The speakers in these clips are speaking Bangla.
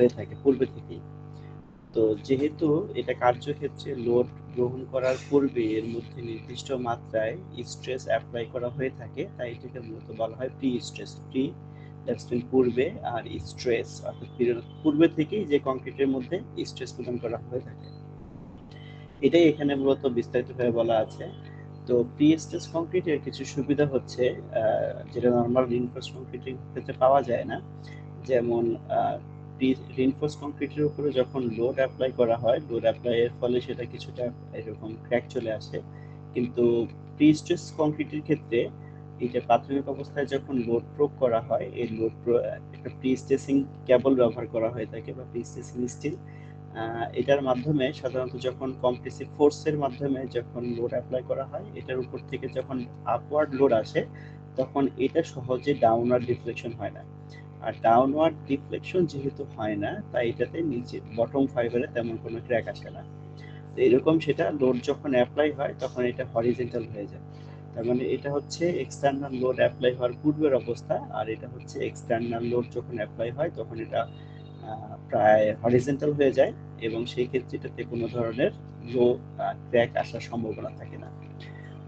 হয়ে থাকে পূর্বে থেকেই। তো যেহেতু এটা কার্যক্ষেত্রে লোড গ্রহণ করার পূর্বে এর মধ্যে নির্দিষ্ট মাত্রায় স্ট্রেস অ্যাপ্লাই করা হয়ে থাকে, তাই এটাকে মূলত বলা হয় pre stress. Pre that's mean পূর্বে, আর স্ট্রেস অর্থাৎ পূর্বে থেকেই যে কংক্রিটের মধ্যে স্ট্রেস প্রদান করা হয়ে থাকে, এটাই এখানে মূলত বিস্তারিতভাবে বলা আছে। তো প্রি স্ট্রেস কংক্রিটের কিছু সুবিধা হচ্ছে যেটা নর্মাল রিইনফোর্স কংক্রিটের ক্ষেত্রে পাওয়া যায় না। যেমন রিইনফোর্স কংক্রিটের উপরে যখন লোড অ্যাপ্লাই করা হয়, লোড অ্যাপ্লাইয়ের ফলে সেটা কিছুটা এরকম ক্র্যাক চলে আসে, কিন্তু প্রি স্ট্রেস কংক্রিটের ক্ষেত্রে এটা প্রাথমিক অবস্থায় যখন লোড প্রয়োগ করা হয়, এই লোড একটা প্রি স্ট্রেসিং কেবল ব্যবহার করা হয়ে থাকে বা প্রি স্ট্রেসিং স্টিল। এটার মাধ্যমে সাধারণত যখন কম্প্রেসিভ ফোর্সের মাধ্যমে যখন লোড অ্যাপ্লাই করা হয়, এটার উপর থেকে যখন আপওয়ার্ড লোড আসে, তখন এটা সহজে ডাউনওয়ার্ড ডিফ্লেকশন হয় না। আর ডাউনওয়ার্ড ডিফ্লেকশন যেহেতু হয় না, তাই এটাতে নিচে বটম ফাইবারে তেমন কোনো ক্র্যাক আসে না। তো এরকম সেটা লোড যখন অ্যাপ্লাই হয় তখন এটা হরিজেন্টাল হয়ে যায়। তার মানে এটা হচ্ছে এক্সটার্নাল লোড অ্যাপ্লাই হওয়ার পূর্বের অবস্থা, আর এটা হচ্ছে এক্সটার্নাল লোড যখন অ্যাপ্লাই হয় তখন এটা প্রায় হরিজেন্টাল হয়ে যায়, এবং সেই ক্ষেত্রে এটাতে কোনো ধরনের লো ক্র্যাক আসার সম্ভাবনা থাকে না।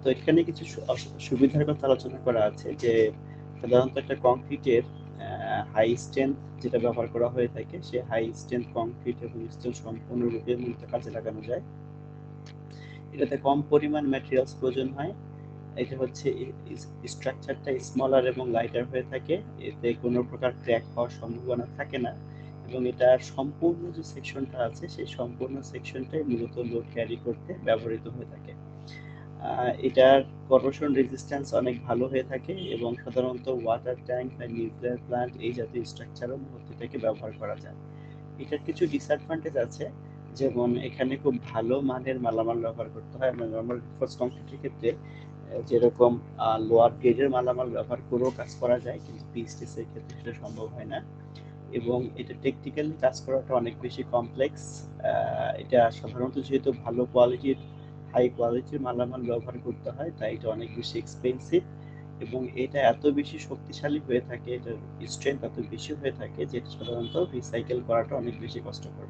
তো এখানে কিছু সুবিধার কথা আলোচনা করা আছে, যে সাধারণত একটা কংক্রিটের হাই স্ট্রেংথ যেটা ব্যবহার করা হয়ে থাকে, সে হাই স্ট্রেংথ কংক্রিট এবং স্টিল সম্পূর্ণরূপে মূলত কাজে লাগানো যায়। এটাতে কম পরিমাণ ম্যাটেরিয়ালস প্রয়োজন হয়। এটা হচ্ছে স্ট্রাকচারটা স্মলার এবং লাইটার হয়ে থাকে, এতে কোনো প্রকার ক্র্যাক হওয়ার সম্ভাবনা থাকে না, এবং এটার সম্পূর্ণ যে সেকশনটা আছে সেই সম্পূর্ণ সেকশনটাই মূলত লোড ক্যারি করতে ব্যবহৃত হয়ে থাকে। এটার করোশন রেজিস্ট্যান্স অনেক ভালো হয়ে থাকে, এবং সাধারণত ওয়াটার ট্যাঙ্ক বা নিউক্লিয়ার প্ল্যান্ট এই জাতীয় স্ট্রাকচারও মূলত এটাকে ব্যবহার করা যায়। এটার কিছু ডিসঅ্যাডভান্টেজ আছে, যেমন এখানে খুব ভালো মানের মালামাল ব্যবহার করতে হয়। আমরা নর্মাল রিইনফোর্সড কংক্রিটের ক্ষেত্রে যেরকম লোয়ার গ্রেডের মালামাল ব্যবহার করেও কাজ করা যায়, কিন্তু পিএসটিসি এর ক্ষেত্রে সেটা সম্ভব হয় না, এবং এটা টেকনিক্যালি কাজ করাটা অনেক বেশি কমপ্লেক্স। এটা সাধারণত যেহেতু ভালো কোয়ালিটির হাই কোয়ালিটির মালামাল ব্যবহার করতে হয়, তাই এটা অনেক বেশি এক্সপেন্সিভ, এবং এটা এত বেশি শক্তিশালী হয়ে থাকে, এটার স্ট্রেংথ এত বেশি হয়ে থাকে যে সাধারণত রিসাইকেল করাটা অনেক বেশি কষ্টকর।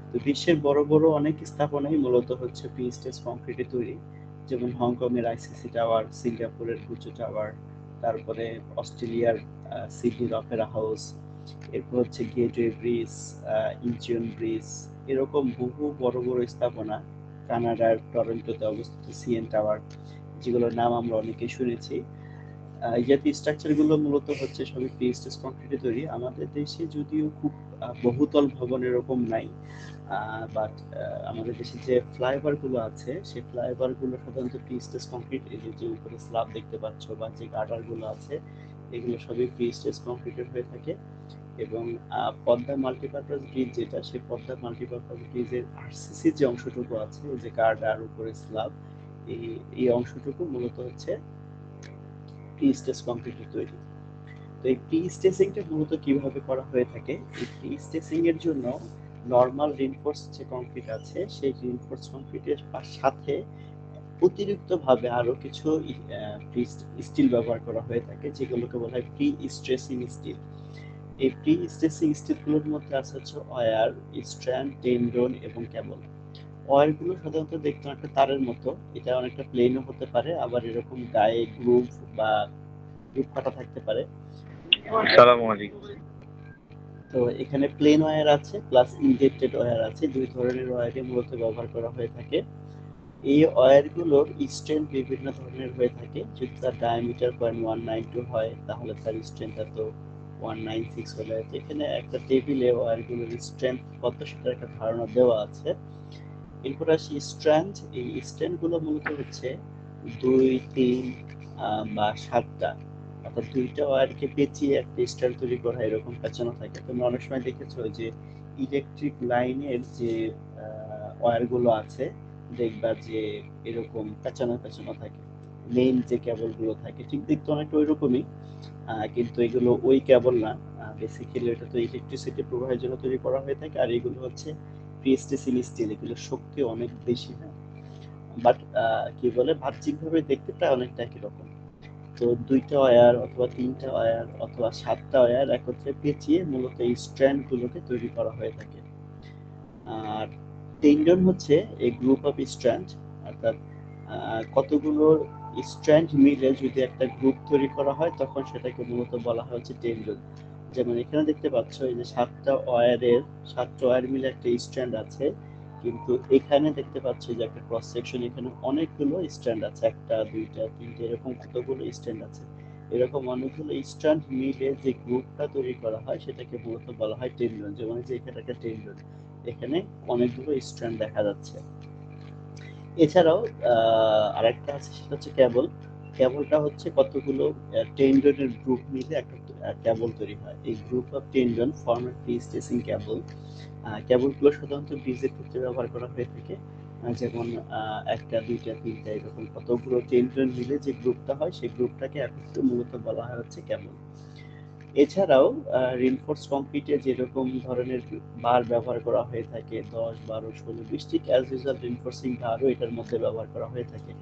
তো বিশ্বের বড় বড় অনেক স্থাপনাই মূলত হচ্ছে প্রি-স্ট্রেস কংক্রিটে তৈরি, যেমন হংকং এর আইসিসি টাওয়ার, সিঙ্গাপুরের বুর্জ টাওয়ার, তারপরে অস্ট্রেলিয়ার সিডনির অপেরা হাউস, এরপর হচ্ছে গেটওয়ে ব্রিজ, ইনচিয়ন ব্রিজ, এরকম বহু বড় বড় স্থাপনা। কানাডার টরন্টোতে অবস্থিত সিএন টাওয়ার, যেগুলোর নাম আমরা অনেকেই শুনেছি। এই জাতীয় স্ট্রাকচারগুলো মূলত হচ্ছে সবই প্রি-স্ট্রেস কংক্রিটে তৈরি। আমাদের দেশে যদিও খুব বহুতল ভবন এরকম নাই, বাট আমাদের দেশে যে ফ্লাইওভার গুলো আছে, সেই ফ্লাইওভার গুলো সাধারণত প্রি-স্ট্রেস কংক্রিট, এই যে উপরে স্ল্যাব দেখতে পাচ্ছ বা যে গার্ডার গুলো আছে, এগুলো সবই প্রি-স্ট্রেস কংক্রিটের হয়ে থাকে। এবং পদ্মা মাল্টিপারপাস ব্রিজ যেটা, সেই পদ্মা মাল্টিপারপাস ব্রিজের আরসিসি যে অংশটুকু আছে, যে গার্ডার উপরে স্ল্যাব, এই এই অংশটুকু মূলত হচ্ছে প্রি-স্ট্রেস কংক্রিটের তৈরি। তো এই প্রি-স্ট্রেসিংটা মূলত কিভাবে করা হয়ে থাকে? এই প্রি-স্ট্রেসিং এর জন্য নরমাল রিইনফোর্স যে কংক্রিট আছে, সেই রিইনফোর্স কংক্রিটের সাথে অতিরিক্তভাবে আরো কিছু স্টিল ব্যবহার করা হয়ে থাকে, যেগুলোকে বলা হয় প্রি-স্ট্রেসিং স্টিল। এই প্রি-স্ট্রেসিং স্টিলগুলোর মধ্যে আছে হচ্ছে ওয়্যার, স্ট্র্যান্ড, টেন্ডন এবং কেবল। ওয়্যারগুলো সাধারণত দেখতে অনেকটা তারের মতো, এটা অনেকটা প্লেনও হতে পারে, আবার এরকম গায়ে গ্রুভ বা গ্রুভ কাটা থাকতে পারে। আসসালামু আলাইকুম। তো এখানে প্লেন ওয়্যার আছে প্লাস ইনজেক্টেড ওয়্যার আছে, দুই ধরনের ওয়্যারই মূলত ব্যবহার করা হয়ে থাকে। এই ওয়্যারগুলোর স্ট্রেংথ বিভিন্ন ধরনের হয়ে থাকে। যদি তার ডায়ামিটার 0.192 হয়, তাহলে তার স্ট্রেংথ এত, 196 হলে। এখানে একটা টেবিলে ওয়্যারগুলোর স্ট্রেংথ কত সেটার একটা ধারণা দেওয়া আছে। এরপর আসি স্ট্র্যান্ড। এই স্ট্র্যান্ডগুলো মূলত হচ্ছে 2, 3 বা 7টা, অর্থাৎ 2টা ওয়্যারকে পেঁচিয়ে একটা স্ট্র্যান্ড তৈরি করা, এরকম পেঁচানো থাকে। তোমরা অনেক সময় দেখেছো যে ইলেকট্রিক লাইনের যে ওয়্যারগুলো আছে, দেখবা যে এরকম পেঁচানো পেঁচানো থাকে। মেইন যে কেবলগুলো থাকে ঠিক দেখতে অনেকটা ওইরকমই, কিন্তু এগুলো ওই কেবল না। বেসিক্যালি এটা তো ইলেকট্রিসিটি প্রবাহের জন্য তৈরি করা হয়ে থাকে, আর এগুলো হচ্ছে প্রি-স্ট্রেসিং স্টিল, এগুলোর শক্তি অনেক বেশি, হ্যাঁ। বাট কি বলে, বাহ্যিকভাবে দেখতে প্রায় অনেকটা একই রকম। তো 2টা ওয়্যার অথবা 3টা ওয়্যার অথবা 7টা ওয়্যার একত্রে পেঁচিয়ে মূলত এই স্ট্র্যান্ডগুলোকে তৈরি করা হয়ে থাকে। আর টেন্ডন হচ্ছে এই গ্রুপ অফ স্ট্র্যান্ড, অর্থাৎ কতগুলো স্ট্র্যান্ড মিলে যদি একটা গ্রুপ তৈরি করা হয় তখন সেটাকে মূলত বলা হয় হচ্ছে টেন্ডন। যেমন এখানে দেখতে পাচ্ছ এই যে 7টা ওয়্যার মিলে একটা স্ট্র্যান্ড আছে, কিন্তু এখানে দেখতে পাচ্ছ যে একটা ক্রস সেকশন, এখানে অনেকগুলো স্ট্র্যান্ড আছে, 1টা 2টা 3টে এরকম কতগুলো স্ট্র্যান্ড আছে। এরকম অনেকগুলো স্ট্র্যান্ড মিলে যে গ্রুপটা তৈরি করা হয় সেটাকে মূলত বলা হয় টেন্ডন। যেমন যে এখানে একটা টেন্ডন, এখানে অনেকগুলো স্ট্র্যান্ড দেখা যাচ্ছে। এছাড়াও আরেকটা আছে সেটা হচ্ছে ক্যাবল। ক্যাবলটা হচ্ছে কতগুলো টেন্ডনের গ্রুপ মিলে একটা ক্যাবল তৈরি হয়। এই group of tendon form a free stretching cable. ক্যাবলগুলো সাধারণত ব্রিজের ক্ষেত্রে ব্যবহার করা হয়ে থাকে। যেমন 1টা 2টা 3টা এরকম কতগুলো টেন্ডন মিলে যে গ্রুপটা হয় সেই গ্রুপটাকে একত্রে মূলত বলা হয় হচ্ছে ক্যাবল। এছাড়াও রিনফোর্স কংক্রিটে যেরকম ধরনের বার ব্যবহার করা হয়ে থাকে 10, 12, 16, 20, ঠিক অ্যাজ ইউজুয়াল রিনফোর্সিং বারও এটার মধ্যে ব্যবহার করা হয়ে থাকে।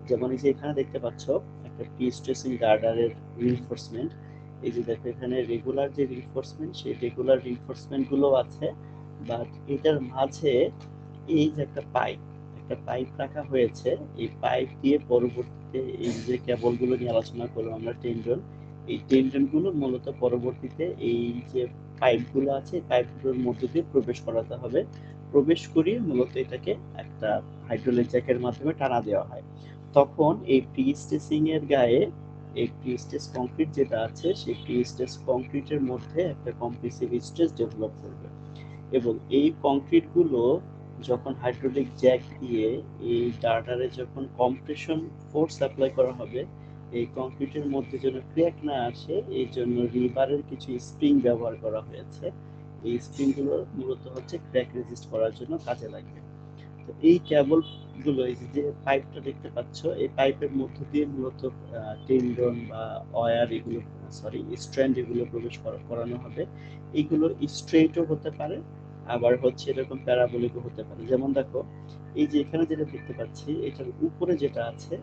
যেমন এই যে এখানে দেখতে পাচ্ছ একটা প্রি স্ট্রেসিং গার্ডারের রিনফোর্সমেন্ট। এই যে দেখো এখানে রেগুলার যে রিনফোর্সমেন্ট সেই রেগুলার রিনফোর্সমেন্ট গুলো আছে, বাট এটার মাঝে এই যে একটা পাইপ রাখা হয়েছে। এই পাইপ দিয়ে পরবর্তীতে এই যে কেবলগুলো নিয়ে আলোচনা করলাম আমরা টেন্ডন, এই টেন্ডনগুলো মূলত পরবর্তীতে এই যে পাইপগুলো আছে এই পাইপগুলোর মধ্যে দিয়ে প্রবেশ করাতে হবে। প্রবেশ করিয়ে মূলত এটাকে একটা হাইড্রোলিক জ্যাকের মাধ্যমে টানা দেওয়া হয়। তখন এই প্রি স্ট্রেসিং এর গায়ে এই প্রি স্ট্রেস কংক্রিট যেটা আছে সেই প্রি স্ট্রেস কংক্রিটের মধ্যে একটা কম্প্রেসিভ স্ট্রেস ডেভেলপ করবে, এবং এই কংক্রিটগুলো যখন হাইড্রোলিক জ্যাক দিয়ে এই গার্ডারে যখন কম্প্রেশন ফোর্স অ্যাপ্লাই করা হবে, এই কংক্রিটের মধ্যে যেন ক্র্যাক না আসে এই জন্য রিবারের কিছু স্প্রিং ব্যবহার করা হয়েছে। এই স্প্রিংগুলো মূলত হচ্ছে ক্র্যাক রেজিস্ট করার জন্য কাজে লাগবে। তো এই কেবল গুলো, এই যে পাইপটা দেখতে পাচ্ছ এই পাইপের মধ্য দিয়ে মূলত টেন্ডন বা ওয়্যার এগুলো, সরি স্ট্র্যান্ড এগুলো প্রবেশ করানো হবে। এগুলো স্ট্রেইটও হতে পারে, আবার হচ্ছে এরকম প্যারাবোলিকও হতে পারে। যেমন দেখো এই যে এখানে যেটা দেখতে পাচ্ছি এটার উপরে যেটা আছে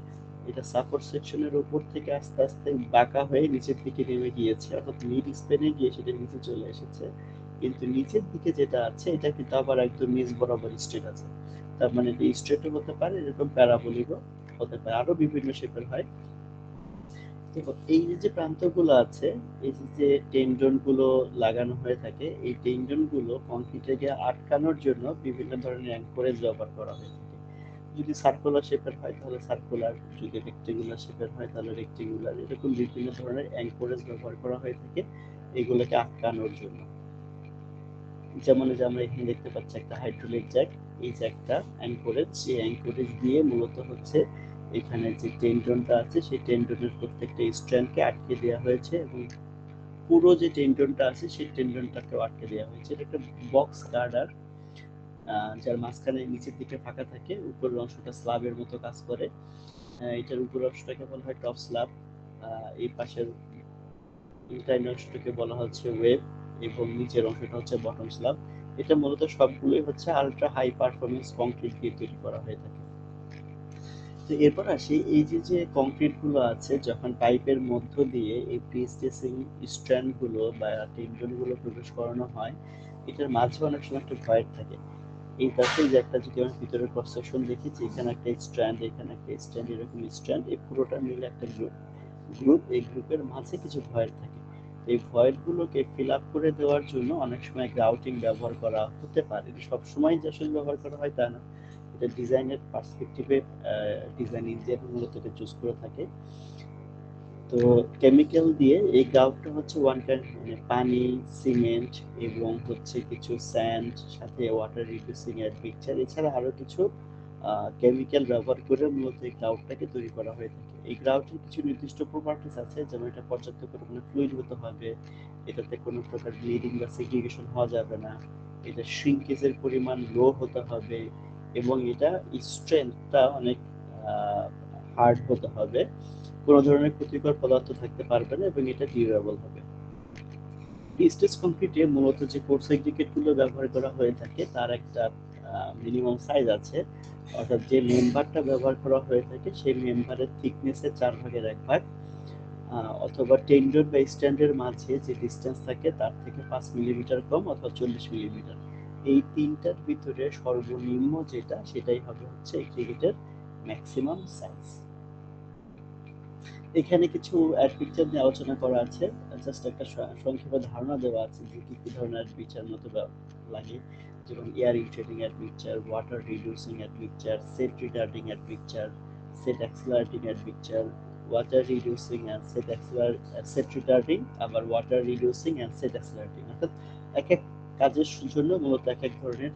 এটা সাপোর্ট সেকশনের উপর থেকে আস্তে আস্তে বাঁকা হয়ে নিচের দিকে নেমে গিয়েছে, অর্থাৎ মিড স্প্যানে গিয়ে সেটা নিচে চলে এসেছে। কিন্তু নিচের দিকে যেটা আছে এটা কিন্তু আবার একদম নিচ বরাবর স্ট্রেট আছে। তার মানে এটা স্ট্রেটও হতে পারে, এরকম প্যারাবোলিকও হতে পারে, আরো বিভিন্ন শেপের হয়। দেখো এই যে প্রান্তগুলো আছে, এই যে টেন্ডন গুলো লাগানো হয়ে থাকে, এই টেন্ডন গুলো কংক্রিটে গিয়ে আটকানোর জন্য বিভিন্ন ধরনের অ্যাঙ্করেজ ব্যবহার করা হয়ে থাকে। যদি সার্কুলার শেপের হয় তাহলে সার্কুলার, যদি রেক্টেঙ্গুলার শেপের হয় তাহলে রেক্টেঙ্গুলার, এরকম বিভিন্ন ধরনের অ্যাঙ্করেজ ব্যবহার করা হয়ে থাকে এগুলোকে আটকানোর জন্য। যেমন যে আমরা এখানে দেখতে পাচ্ছি একটা হাইড্রোলিক জ্যাক, এই জ্যাকটা অ্যাঙ্করেজ, সেই অ্যাঙ্করেজ দিয়ে মূলত হচ্ছে এখানে যে টেন্ডনটা আছে সেই টেন্ডনের প্রত্যেকটা স্ট্র্যান্ডকে আটকে দেওয়া হয়েছে, এবং পুরো যে টেন্ডনটা আছে সেই টেন্ডনটাকেও আটকে দেওয়া হয়েছে। এটা একটা বক্স গার্ডার, যার মাঝখানে নিচের দিকে ফাঁকা থাকে, উপরের অংশটা স্ল্যাবের মতো কাজ করে। এটার উপরের অংশটাকে বলা হয় টপ স্ল্যাব, এই পাশের ইনক্লাইন অংশটাকে বলা হচ্ছে ওয়েব, এবং নিচের অংশটা হচ্ছে বটম স্ল্যাব। এটা মূলত সবগুলোই হচ্ছে আলট্রা হাই পারফরমেন্স কংক্রিট দিয়ে তৈরি করা হয়ে থাকে। তো এরপর আসি এই যে কংক্রিট গুলো আছে যখন পাইপের মধ্য দিয়ে এই প্রি স্ট্রেসিং স্ট্র্যান্ড গুলো বা টেন্ডন গুলো প্রবেশ করানো হয়, এটার মাঝে অনেক সময় একটা ভয়েড থাকে। এই পাশে যে একটা যদি আমি ভিতরের ক্রস সেকশন দেখেছি, এখানে একটা স্ট্র্যান্ড, এখানে একটা স্ট্র্যান্ড, এরকম স্ট্র্যান্ড, এই পুরোটা মিলে একটা গ্রুপ, এই গ্রুপের মাঝে কিছু ভয়েড থাকে। এই ভয়েড গুলোকে ফিল আপ করে দেওয়ার জন্য অনেক সময় গ্রাউটিং ব্যবহার করা হতে পারে, সব সময় যে আসলে ব্যবহার করা হয় তা না, এটা ডিজাইনের পার্সপেক্টিভে ডিজাইন ইঞ্জিনিয়ার মূলত এটা চুজ করে থাকে। তো কেমিক্যাল দিয়ে এই গ্রাউটটা হচ্ছে ওয়ান কাইন্ড, মানে পানি, সিমেন্ট এবং হচ্ছে কিছু স্যান্ড, সাথে ওয়াটার রিডিউসিং অ্যাডমিক্সচার, এছাড়া আরো কিছু কেমিক্যাল ব্যবহার করে মূলত এই গ্রাউটটাকে তৈরি করা হয়ে থাকে। এই গ্রাউটের কিছু নির্দিষ্ট প্রপার্টিস আছে, যেমন এটা পর্যাপ্ত পরিমাণে ফ্লুইড হতে হবে, এটাতে কোনো প্রকার ব্লিডিং বা সেগ্রিগেশন হওয়া যাবে না, এটা শ্রিঙ্কেজের পরিমাণ লো হতে হবে, এবং এটা স্ট্রেংথটা অনেক হার্ড হতে হবে, কোনো ধরনের ক্ষতিকর পদার্থ থাকতে পারবে না, এবং এটা ডিউরেবল হবে। স্টেজ কংক্রিটে মূলত যে কোর্স এগ্রিগেট গুলো ব্যবহার করা হয়ে থাকে তার একটা মিনিমাম সাইজ আছে, অর্থাৎ যে মেম্বারটা ব্যবহার করা হয়ে থাকে সেই মেম্বারের থিকনেসের 4 ভাগের 1 ভাগ। অথবা টেন্ডন বা স্ট্যান্ডের মাঝে যে ডিস্টেন্স থাকে তার থেকে 5 মিলিমিটার কম অথবা 40 মিলিমিটার। এই তিনটার ভিতরে সর্বনিম্ন যেটা সেটাই হবে হচ্ছে এগ্রিগেটের ম্যাক্সিমাম সাইজ। এখানে কিছু পিকচার নিয়ে আলোচনা করা আছে, জাস্ট একটা সংক্ষেপে ধারণা দেওয়া আছে যে কি কি ধরনের পিকচার মতো লাগে, যেমন air intaking picture, water reducing picture, set retarding picture, set accelerating picture, water reducing and set retarding, আবার water reducing and set accelerating. অর্থাৎ এক এক কাজের জন্য মূলত এক এক ধরনের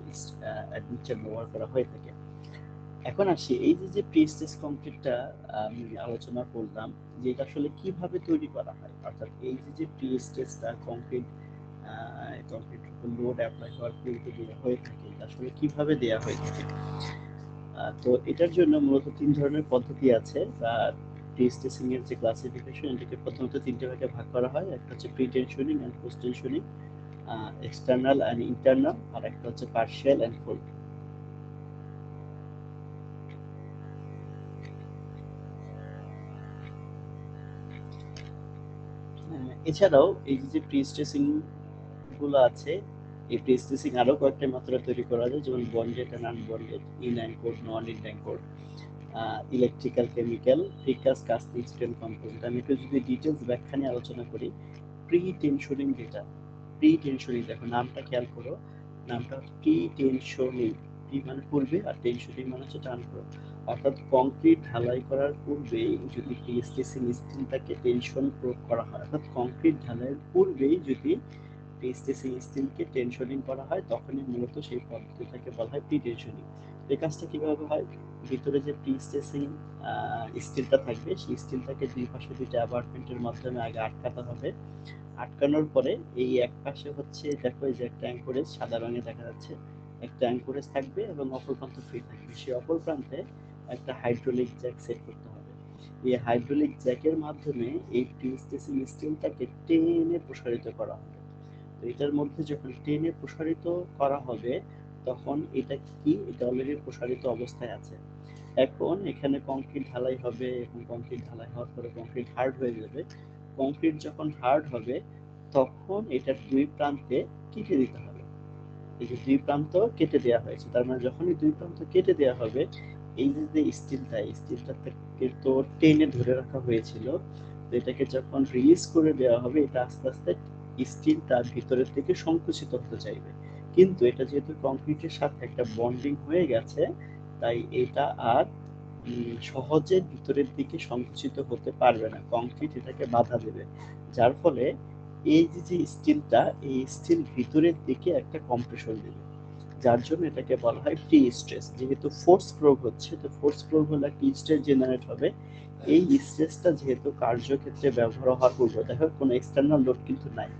পিকচার ব্যবহার করা হয়ে থাকে। এখন আসি এই যে প্রি-স্টেজ কংক্রিটটা আমি আলোচনা করলাম যে এটা আসলে কিভাবে তৈরি করা হয়, অর্থাৎ এই যে প্রি-স্টেজটা কংক্রিটের উপর লোড অ্যাপ্লাই হওয়ার পূর্বে দেওয়া হয়ে থাকে, এটা আসলে কিভাবে দেওয়া হয়ে থাকে। তো এটার জন্য মূলত তিন ধরনের পদ্ধতি আছে, বা প্রি-স্টেজিং এর যে ক্লাসিফিকেশন এটাকে প্রথমত তিনটে ভাগে ভাগ করা হয়। একটা হচ্ছে pre tensioning and post tensioning, external and internal, আর একটা হচ্ছে পার্শিয়াল এন্ড ফুল। এছাড়াও এই যে প্রি-স্ট্রেসিং গুলো আছে, এই প্রি-স্ট্রেসিং আরো কয়েকটা মাত্রা তৈরি করা যায়, যেমন bonded and unbonded, in anchored, non in anchored, electrical, chemical, precast, casting, স্টেন কম্পোনেন্ট। আমি একটু যদি ডিটেলস ব্যাখ্যা নিয়ে আলোচনা করি, প্রি টেনশনিং যেটা, প্রি টেনশনিং দেখো নামটা খেয়াল করো, নামটা প্রি টেনশনিং, প্রি মানে পূর্বে আর টেনশনিং মানে হচ্ছে টান করো। অর্থাৎ কংক্রিট ঢালাই করার পূর্বেই যদি প্রি-স্ট্রেসিং স্টিলটাকে টেনশন প্রয়োগ করা হয়, অর্থাৎ কংক্রিট ঢালাইয়ের পূর্বেই যদি প্রি-স্ট্রেসিং স্টিলকে টেনশনিং করা হয়, তখনই মূলত সেই পদ্ধতিটাকে বলা হয় প্রি টেনশনিং। এই কাজটা কিভাবে হয়, ভিতরে যে প্রি-স্ট্রেসিং স্টিলটা থাকবে সেই স্টিলটাকে দুই পাশে দুইটা অ্যাবাটমেন্টের মাধ্যমে আগে আটকাতে হবে। আটকানোর পরে এই এক পাশে হচ্ছে দেখো এই যে একটা অ্যাঙ্করেজ সাদা রঙে দেখা যাচ্ছে, একটা অ্যাঙ্করেজ থাকবে এবং অপর প্রান্ত ফ্রি থাকবে, সেই অপর প্রান্তে একটা হাইড্রোলিক জ্যাক সেট করতে হবে। এই হাইড্রোলিক জ্যাকের মাধ্যমে এই প্রি-স্ট্রেসিং স্টিলটাকে টেনে প্রসারিত করা হবে। তো এটার মধ্যে যখন টেনে প্রসারিত করা হবে, তখন এটা কি, এটা অলরেডি প্রসারিত অবস্থায় আছে। এখন এখানে কংক্রিট ঢালাই হবে এবং কংক্রিট ঢালাই হওয়ার পরে কংক্রিট হার্ড হয়ে যাবে। কংক্রিট যখন হার্ড হবে তখন এটার দুই প্রান্তে কেটে দিতে হবে। এই যে দুই প্রান্ত কেটে দেওয়া হয়েছে, তার মানে যখনই দুই প্রান্ত কেটে দেওয়া হবে, এই যে স্টিলটা, এই স্টিলটাকে তো টেনে ধরে রাখা হয়েছিল, তো এটাকে যখন রিলিজ করে দেওয়া হবে এটা আস্তে আস্তে স্টিলটা ভিতরের দিকে সংকুচিত হতে চাইবে। কিন্তু এটা যেহেতু কংক্রিটের সাথে একটা বন্ডিং হয়ে গেছে, তাই এটা আর সহজে ভিতরের দিকে সংকুচিত হতে পারবে না, কংক্রিট এটাকে বাধা দেবে। যার ফলে এই যে স্টিলটা, এই স্টিল ভিতরের দিকে একটা কম্প্রেশন দেবে, যার জন্য এটাকে বলা হয় প্রি স্ট্রেস। যেহেতু ফোর্স প্রয়োগ হচ্ছে, তো ফোর্স প্রয়োগ হলে একটা স্ট্রেস জেনারেট হবে। এই স্ট্রেসটা যেহেতু কার্যক্ষেত্রে ব্যবহার হওয়ার পূর্বে, দেখো কোনো এক্সটার্নাল লোড কিন্তু নাই,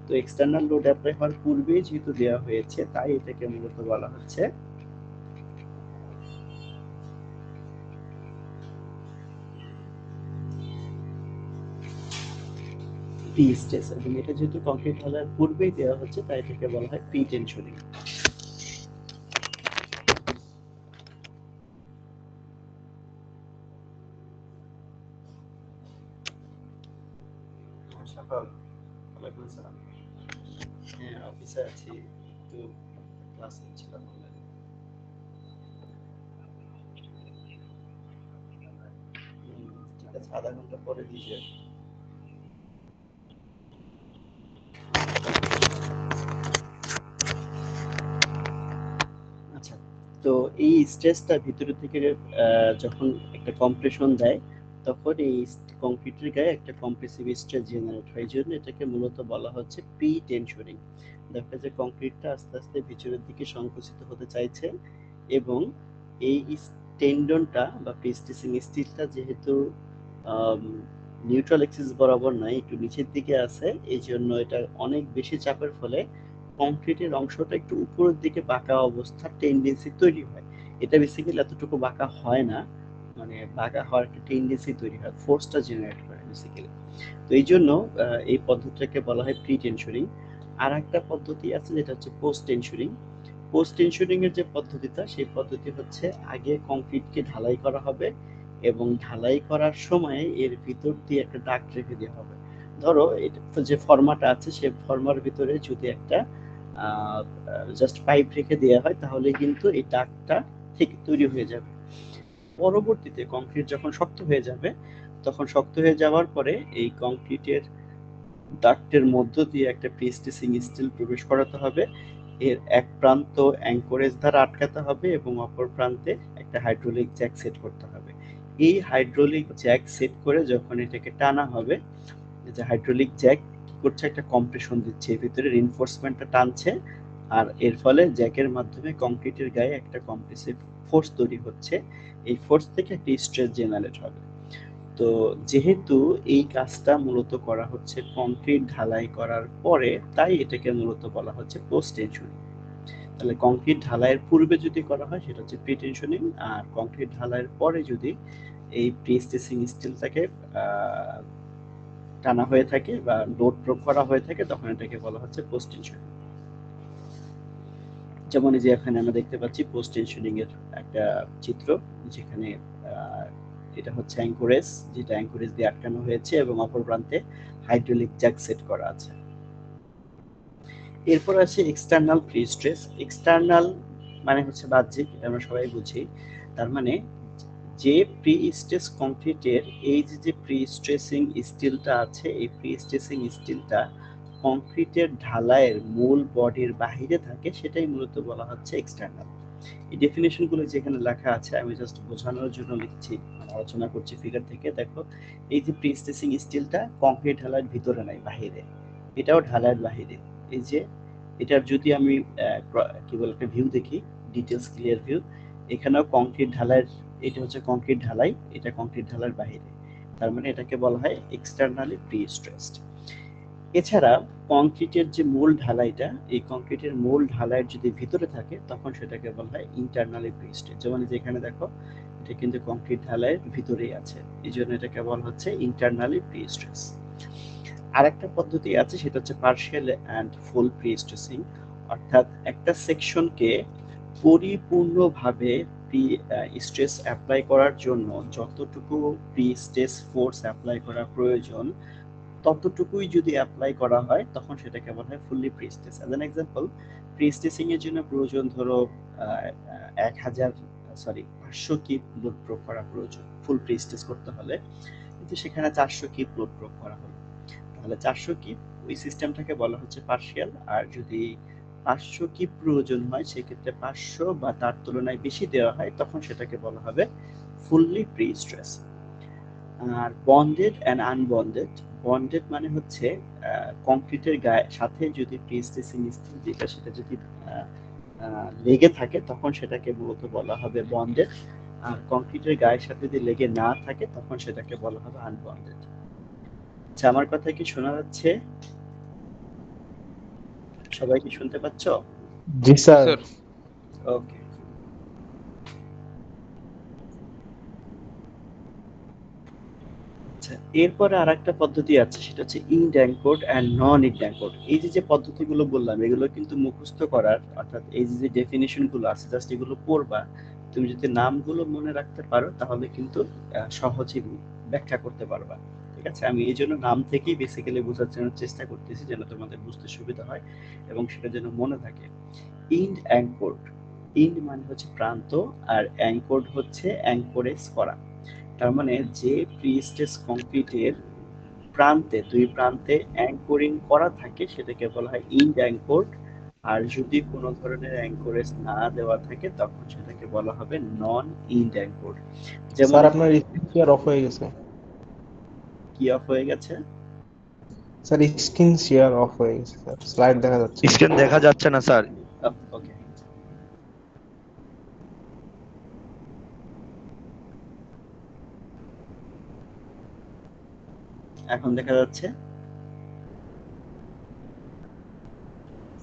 তো এক্সটার্নাল লোড অ্যাপ্লাই হওয়ার পূর্বেই যেহেতু দেওয়া হয়েছে, তাই এটাকে মূলত বলা হচ্ছে প্রি স্ট্রেস। এবং এটা যেহেতু কংক্রিট ঢালার পূর্বেই দেওয়া হচ্ছে, তাই এটাকে বলা হয় প্রি টেনশনিং। সকাল, ওয়ালাইকুম আসসালাম। হ্যাঁ, অফিসে আছি, একটু ক্লাস নিচ্ছিলাম অনলাইনে। ঠিক আছে, আধা ঘন্টা পরে দিয়ে যাবে। আচ্ছা, তো এই স্ট্রেসটা ভিতরে থেকে যখন একটা কম্প্রেশন দেয়, তখন এই কংক্রিটের গায়ে একটা কম্প্রেসিভ স্ট্রেস জেনারেট হয়, এই জন্য এটাকে মূলত বলা হচ্ছে প্রি টেনশনিং। দেখা যায় কংক্রিটটা আস্তে আস্তে ভিতরের দিকে সংকুচিত হতে চাইছে, এবং এই টেন্ডনটা বা প্রিস্টিসিং স্টিলটা যেহেতু নিউট্রাল এক্সিস বরাবর নাই, একটু নিচের দিকে আছে, এই জন্য এটা অনেক বেশি চাপের ফলে কংক্রিটের অংশটা একটু উপরের দিকে বাঁকা অবস্থার টেন্ডেন্সি তৈরি হয়। এটা বেসিক্যালি এতটুকু বাঁকা হয় না, মানে বাঁকা হওয়ার একটা টেন্ডেন্সি তৈরি হয়, ফোর্সটা জেনারেট করে বেসিক্যালি। তো এই জন্য এই পদ্ধতিটাকে বলা হয় প্রি টেনশনিং। আর একটা পদ্ধতি আছে যেটা হচ্ছে পোস্ট টেনশনিং। পোস্ট টেনশনিং এর যে পদ্ধতিটা, সেই পদ্ধতি হচ্ছে আগে কংক্রিটকে ঢালাই করা হবে, এবং ঢালাই করার সময় এর ভিতর দিয়ে একটা দাগ রেখে দেওয়া হবে। ধরো এটা যে ফর্মাটা আছে সে ফর্মার ভিতরে যদি একটা জাস্ট পাইপ রেখে দেওয়া হয় তাহলে কিন্তু এই দাগটা ঠিক তৈরি হয়ে যাবে। পরবর্তীতে কংক্রিট যখন শক্ত হয়ে যাবে তখন শক্ত হয়ে যাওয়ার পরে এই কংক্রিটের ডাক্টের মধ্য দিয়ে একটা প্রি-স্ট্রেসিং স্টিল প্রবেশ করাতে হবে। এর এক প্রান্ত অ্যাঙ্করেজ দ্বারা আটকাতে হবে এবং অপর প্রান্তে একটা হাইড্রোলিক জ্যাক সেট করতে হবে। এই হাইড্রোলিক জ্যাক সেট করে যখন এটাকে টানা হবে, যে হাইড্রোলিক জ্যাক কি করছে, একটা কম্প্রেশন দিচ্ছে, এর ভিতরে রিনফোর্সমেন্টটা টানছে, আর এর ফলে জ্যাকের মাধ্যমে কংক্রিটের গায়ে একটা কম্প্রেসিভ ফোর্স তৈরি হচ্ছে। এই ফোর্স থেকে একটা স্ট্রেস জেনারেট হবে। তো যেহেতু এই কাজটা মূলত করা হচ্ছে কংক্রিট ঢালাই করার পরে, তাই এটাকে মূলত বলা হচ্ছে পোস্ট টেনশনিং। তাহলে কংক্রিট ঢালাইয়ের পূর্বে যদি করা হয় সেটা হচ্ছে প্রি টেনশনিং, আর কংক্রিট ঢালাইয়ের পরে যদি এই প্রি স্ট্রেসিং স্টিলটাকে টানা হয়ে থাকে বা লোড প্রয়োগ করা হয়ে থাকে তখন এটাকে বলা হচ্ছে পোস্ট টেনশনিং। যেমন এই যে এখানে আমরা দেখতে পাচ্ছি পোস্ট টেনশনিং এর একটা চিত্র, যেখানে এটা হচ্ছে অ্যাঙ্করেজ, যেটা অ্যাঙ্করেজ দিয়ে আটকানো হয়েছে এবং অপর প্রান্তে হাইড্রোলিক জ্যাক সেট করা আছে। এরপর আছে এক্সটার্নাল প্রি স্ট্রেস। এক্সটার্নাল মানে হচ্ছে বাহ্যিক, আমরা সবাই বুঝি। তার মানে যে প্রি স্ট্রেস কংক্রিটের এই যে প্রি স্ট্রেসিং স্টিলটা আছে, এই প্রি স্ট্রেসিং স্টিলটা কংক্রিটের ঢালাইয়ের মূল বডির বাহিরে থাকে, সেটাই মূলত বলা হচ্ছে এক্সটার্নাল। এই ডেফিনেশনগুলো যেখানে লেখা আছে আমি জাস্ট বোঝানোর জন্য লিখছি, আলোচনা করছি ফিগার থেকে। দেখো, এই যে প্রি স্ট্রেসিং স্টিলটা কংক্রিট ঢালাইয়ের ভিতরে নাই, বাহিরে, এটাও ঢালাইয়ের বাহিরে। এই যে এটার যদি আমি কি বলে একটা ভিউ দেখি, ডিটেলস ক্লিয়ার ভিউ, এখানেও কংক্রিট ঢালাইয়ের, এটা হচ্ছে কংক্রিট ঢালাই, এটা কংক্রিট ঢালাইয়ের বাহিরে, তার মানে এটাকে বলা হয় এক্সটার্নালি প্রি স্ট্রেসড। এছাড়া কংক্রিটের যে মূল ঢালাইটা, এই কংক্রিটের মূল ঢালাইয়ের যদি ভিতরে থাকে তখন সেটাকে বলা হয় ইন্টারনালি প্রি স্ট্রেসড। যেমন যেখানে দেখো, এটা কিন্তু কংক্রিট ঢালাইয়ের ভিতরেই আছে, এই জন্য এটাকে বলা হচ্ছে ইন্টারনালি প্রি স্ট্রেস। আরেকটা পদ্ধতি আছে, সেটা হচ্ছে partial and full pre tracing. অর্থাৎ একটা সেকশনকে পরিপূর্ণভাবে প্রি স্ট্রেস অ্যাপ্লাই করার জন্য যতটুকু প্রি স্ট্রেস ফোর্স অ্যাপ্লাই করা প্রয়োজন ততটুকুই যদি অ্যাপ্লাই করা হয় তখন সেটাকে বলা হয় fully pre stress. As an example, pre tracing এর জন্য প্রয়োজন ধরো 500 কিপ লোড প্রয়োগ করা প্রয়োজন ফুল প্রি স্ট্রেস করতে হলে, কিন্তু সেখানে 400 কিপ লোড প্রয়োগ করা হলো, তাহলে 400 কিপ ওই সিস্টেমটাকে বলা হচ্ছে পার্শিয়াল। আর যদি 500 কিপ প্রয়োজন হয়, সেক্ষেত্রে 500 বা তার তুলনায় বেশি দেওয়া হয়, তখন সেটাকে বলা হবে ফুললি প্রি স্ট্রেস। আর বন্ডেড অ্যান্ড আনবন্ডেড, বন্ডেড মানে হচ্ছে কংক্রিটের গায়ে সাথে যদি প্রি স্ট্রেসিং স্টিল যেটা সেটা যদি লেগে থাকে তখন সেটাকে মূলত বলা হবে বন্ডেড। আর কংক্রিটের গায়ের সাথে যদি লেগে না থাকে তখন সেটাকে বলা হবে আনবন্ডেড। আচ্ছা, আমার কথা কি শোনা যাচ্ছে? সবাই কি শুনতে পাচ্ছ? জি স্যার। ওকে। আচ্ছা, এরপরে আরেকটা পদ্ধতি আছে, সেটা হচ্ছে ইন্ড অ্যাঙ্কর্ড অ্যান্ড নন ইন্ড অ্যাঙ্কর্ড। এই যে পদ্ধতিগুলো বললাম এগুলো কিন্তু মুখস্থ করার, অর্থাৎ এই যে ডেফিনিশন গুলো আছে জাস্ট এগুলো পড়বা, তুমি যদি নামগুলো মনে রাখতে পারো তাহলে কিন্তু সহজেই ব্যাখ্যা করতে পারবা। ঠিক আছে, আমি এই জন্য নাম থেকেই বেসিক্যালি বোঝার চেষ্টা করতেছি যেন তোমাদের বুঝতে সুবিধা হয় এবং সেটা যেন মনে থাকে। ইন্ড অ্যাঙ্কর্ড, ইন্ড মানে হচ্ছে প্রান্ত, আর অ্যাঙ্কর্ড হচ্ছে অ্যাঙ্করেজ করা। তার মানে যে প্রি স্ট্রেস কংক্রিটের প্রান্তে, দুই প্রান্তে অ্যাঙ্করিং করা থাকে সেটাকে বলা হয় ইন্ড অ্যাঙ্কর্ড। আর যদি কোনো ধরনের অ্যাঙ্করেজ না দেওয়া থাকে তখন সেটাকে বলা হবে নন ইন্ড অ্যাঙ্কর্ড। যেমন স্যার আপনার স্ক্রিন শেয়ার অফ হয়ে গেছে। কি অফ হয়ে গেছে? স্যার স্ক্রিন শেয়ার অফ হয়ে গেছে স্যার, স্লাইড দেখা যাচ্ছে না। স্ক্রিন দেখা যাচ্ছে না স্যার। ওকে, এখন দেখা যাচ্ছে?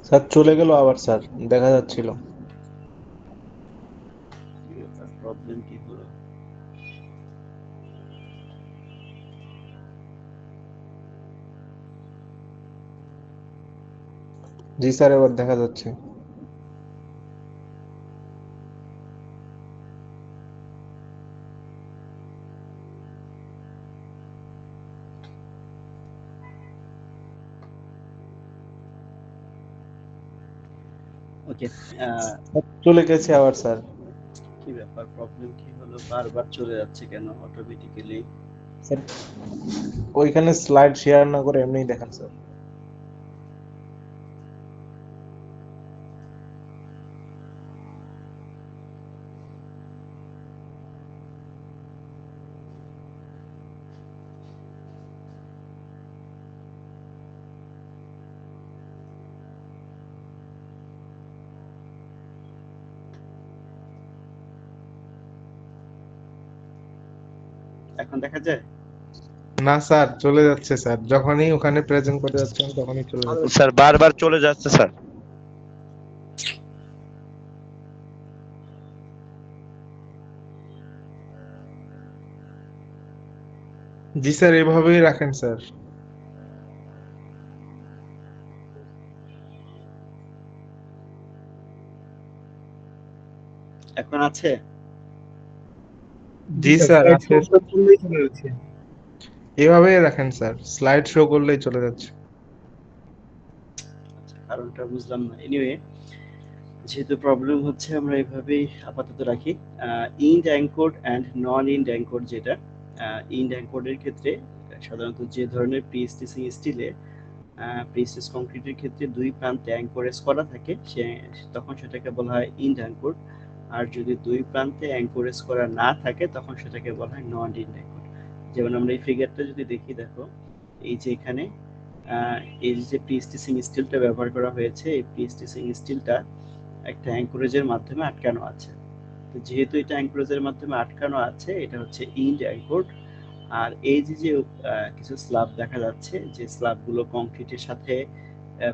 স্যার চলে গেল আবার স্যার, দেখা যাচ্ছিল। প্রবলেম কি হলো? জি স্যার, এবার দেখা যাচ্ছে। ওকে, চলে গেছে আবার স্যার। কি ব্যাপার, প্রবলেম কি হলো, বারবার চলে যাচ্ছে কেন অটোমেটিক্যালি? স্যার ওইখানে স্লাইড শেয়ার না করে এমনিই দেখান স্যার। এখন দেখা যায়? না স্যার, চলে যাচ্ছে স্যার, যখনই ওখানে প্রেজেন্ট করতে যাচ্ছেন তখনই চলে যাচ্ছে। স্যার বারবার চলে যাচ্ছে স্যার। জি স্যার, এভাবেই রাখেন স্যার। এখন আছে? জি স্যার, আছে স্যার। এভাবেই রাখেন স্যার, স্লাইড শো করলেই চলে যাচ্ছে। আচ্ছা, কারণটা বুঝলাম না। এনিওয়ে, যেহেতু প্রবলেম হচ্ছে আমরা এভাবেই আপাতত রাখি। ইন্ড অ্যাঙ্কোর্ড অ্যান্ড নন ইন্ড অ্যাঙ্কোর্ড, যেটা ইন্ড অ্যাঙ্কোর্ডের ক্ষেত্রে সাধারণত যে ধরনের প্রিস্টিসিং স্টিলে প্রিস্টিস কংক্রিটের ক্ষেত্রে দুই প্রান্তে অ্যাঙ্কোরেজ করা থাকে, তখন সেটাকে বলা হয় ইন্ড অ্যাঙ্কোর্ড। আর যদি দুই প্রান্তে অ্যাঙ্কোরেজ করা না থাকে তখন সেটাকে বলা হয় নন ইন্ড অ্যাঙ্কোর্ড। যেমন আমরা এই ফিগারটা যদি দেখি, দেখো এই যে এখানে এই যে প্রিস্টিসিং স্টিলটা ব্যবহার করা হয়েছে, এই প্রিস্টিসিং স্টিলটা একটা অ্যাঙ্করেজের মাধ্যমে আটকানো আছে। তো যেহেতু এটা অ্যাঙ্করেজের মাধ্যমে আটকানো আছে, এটা হচ্ছে ইন্ড অ্যাঙ্কর্ড। আর এই যে যে কিছু স্ল্যাব দেখা যাচ্ছে, যে স্ল্যাবগুলো কংক্রিটের সাথে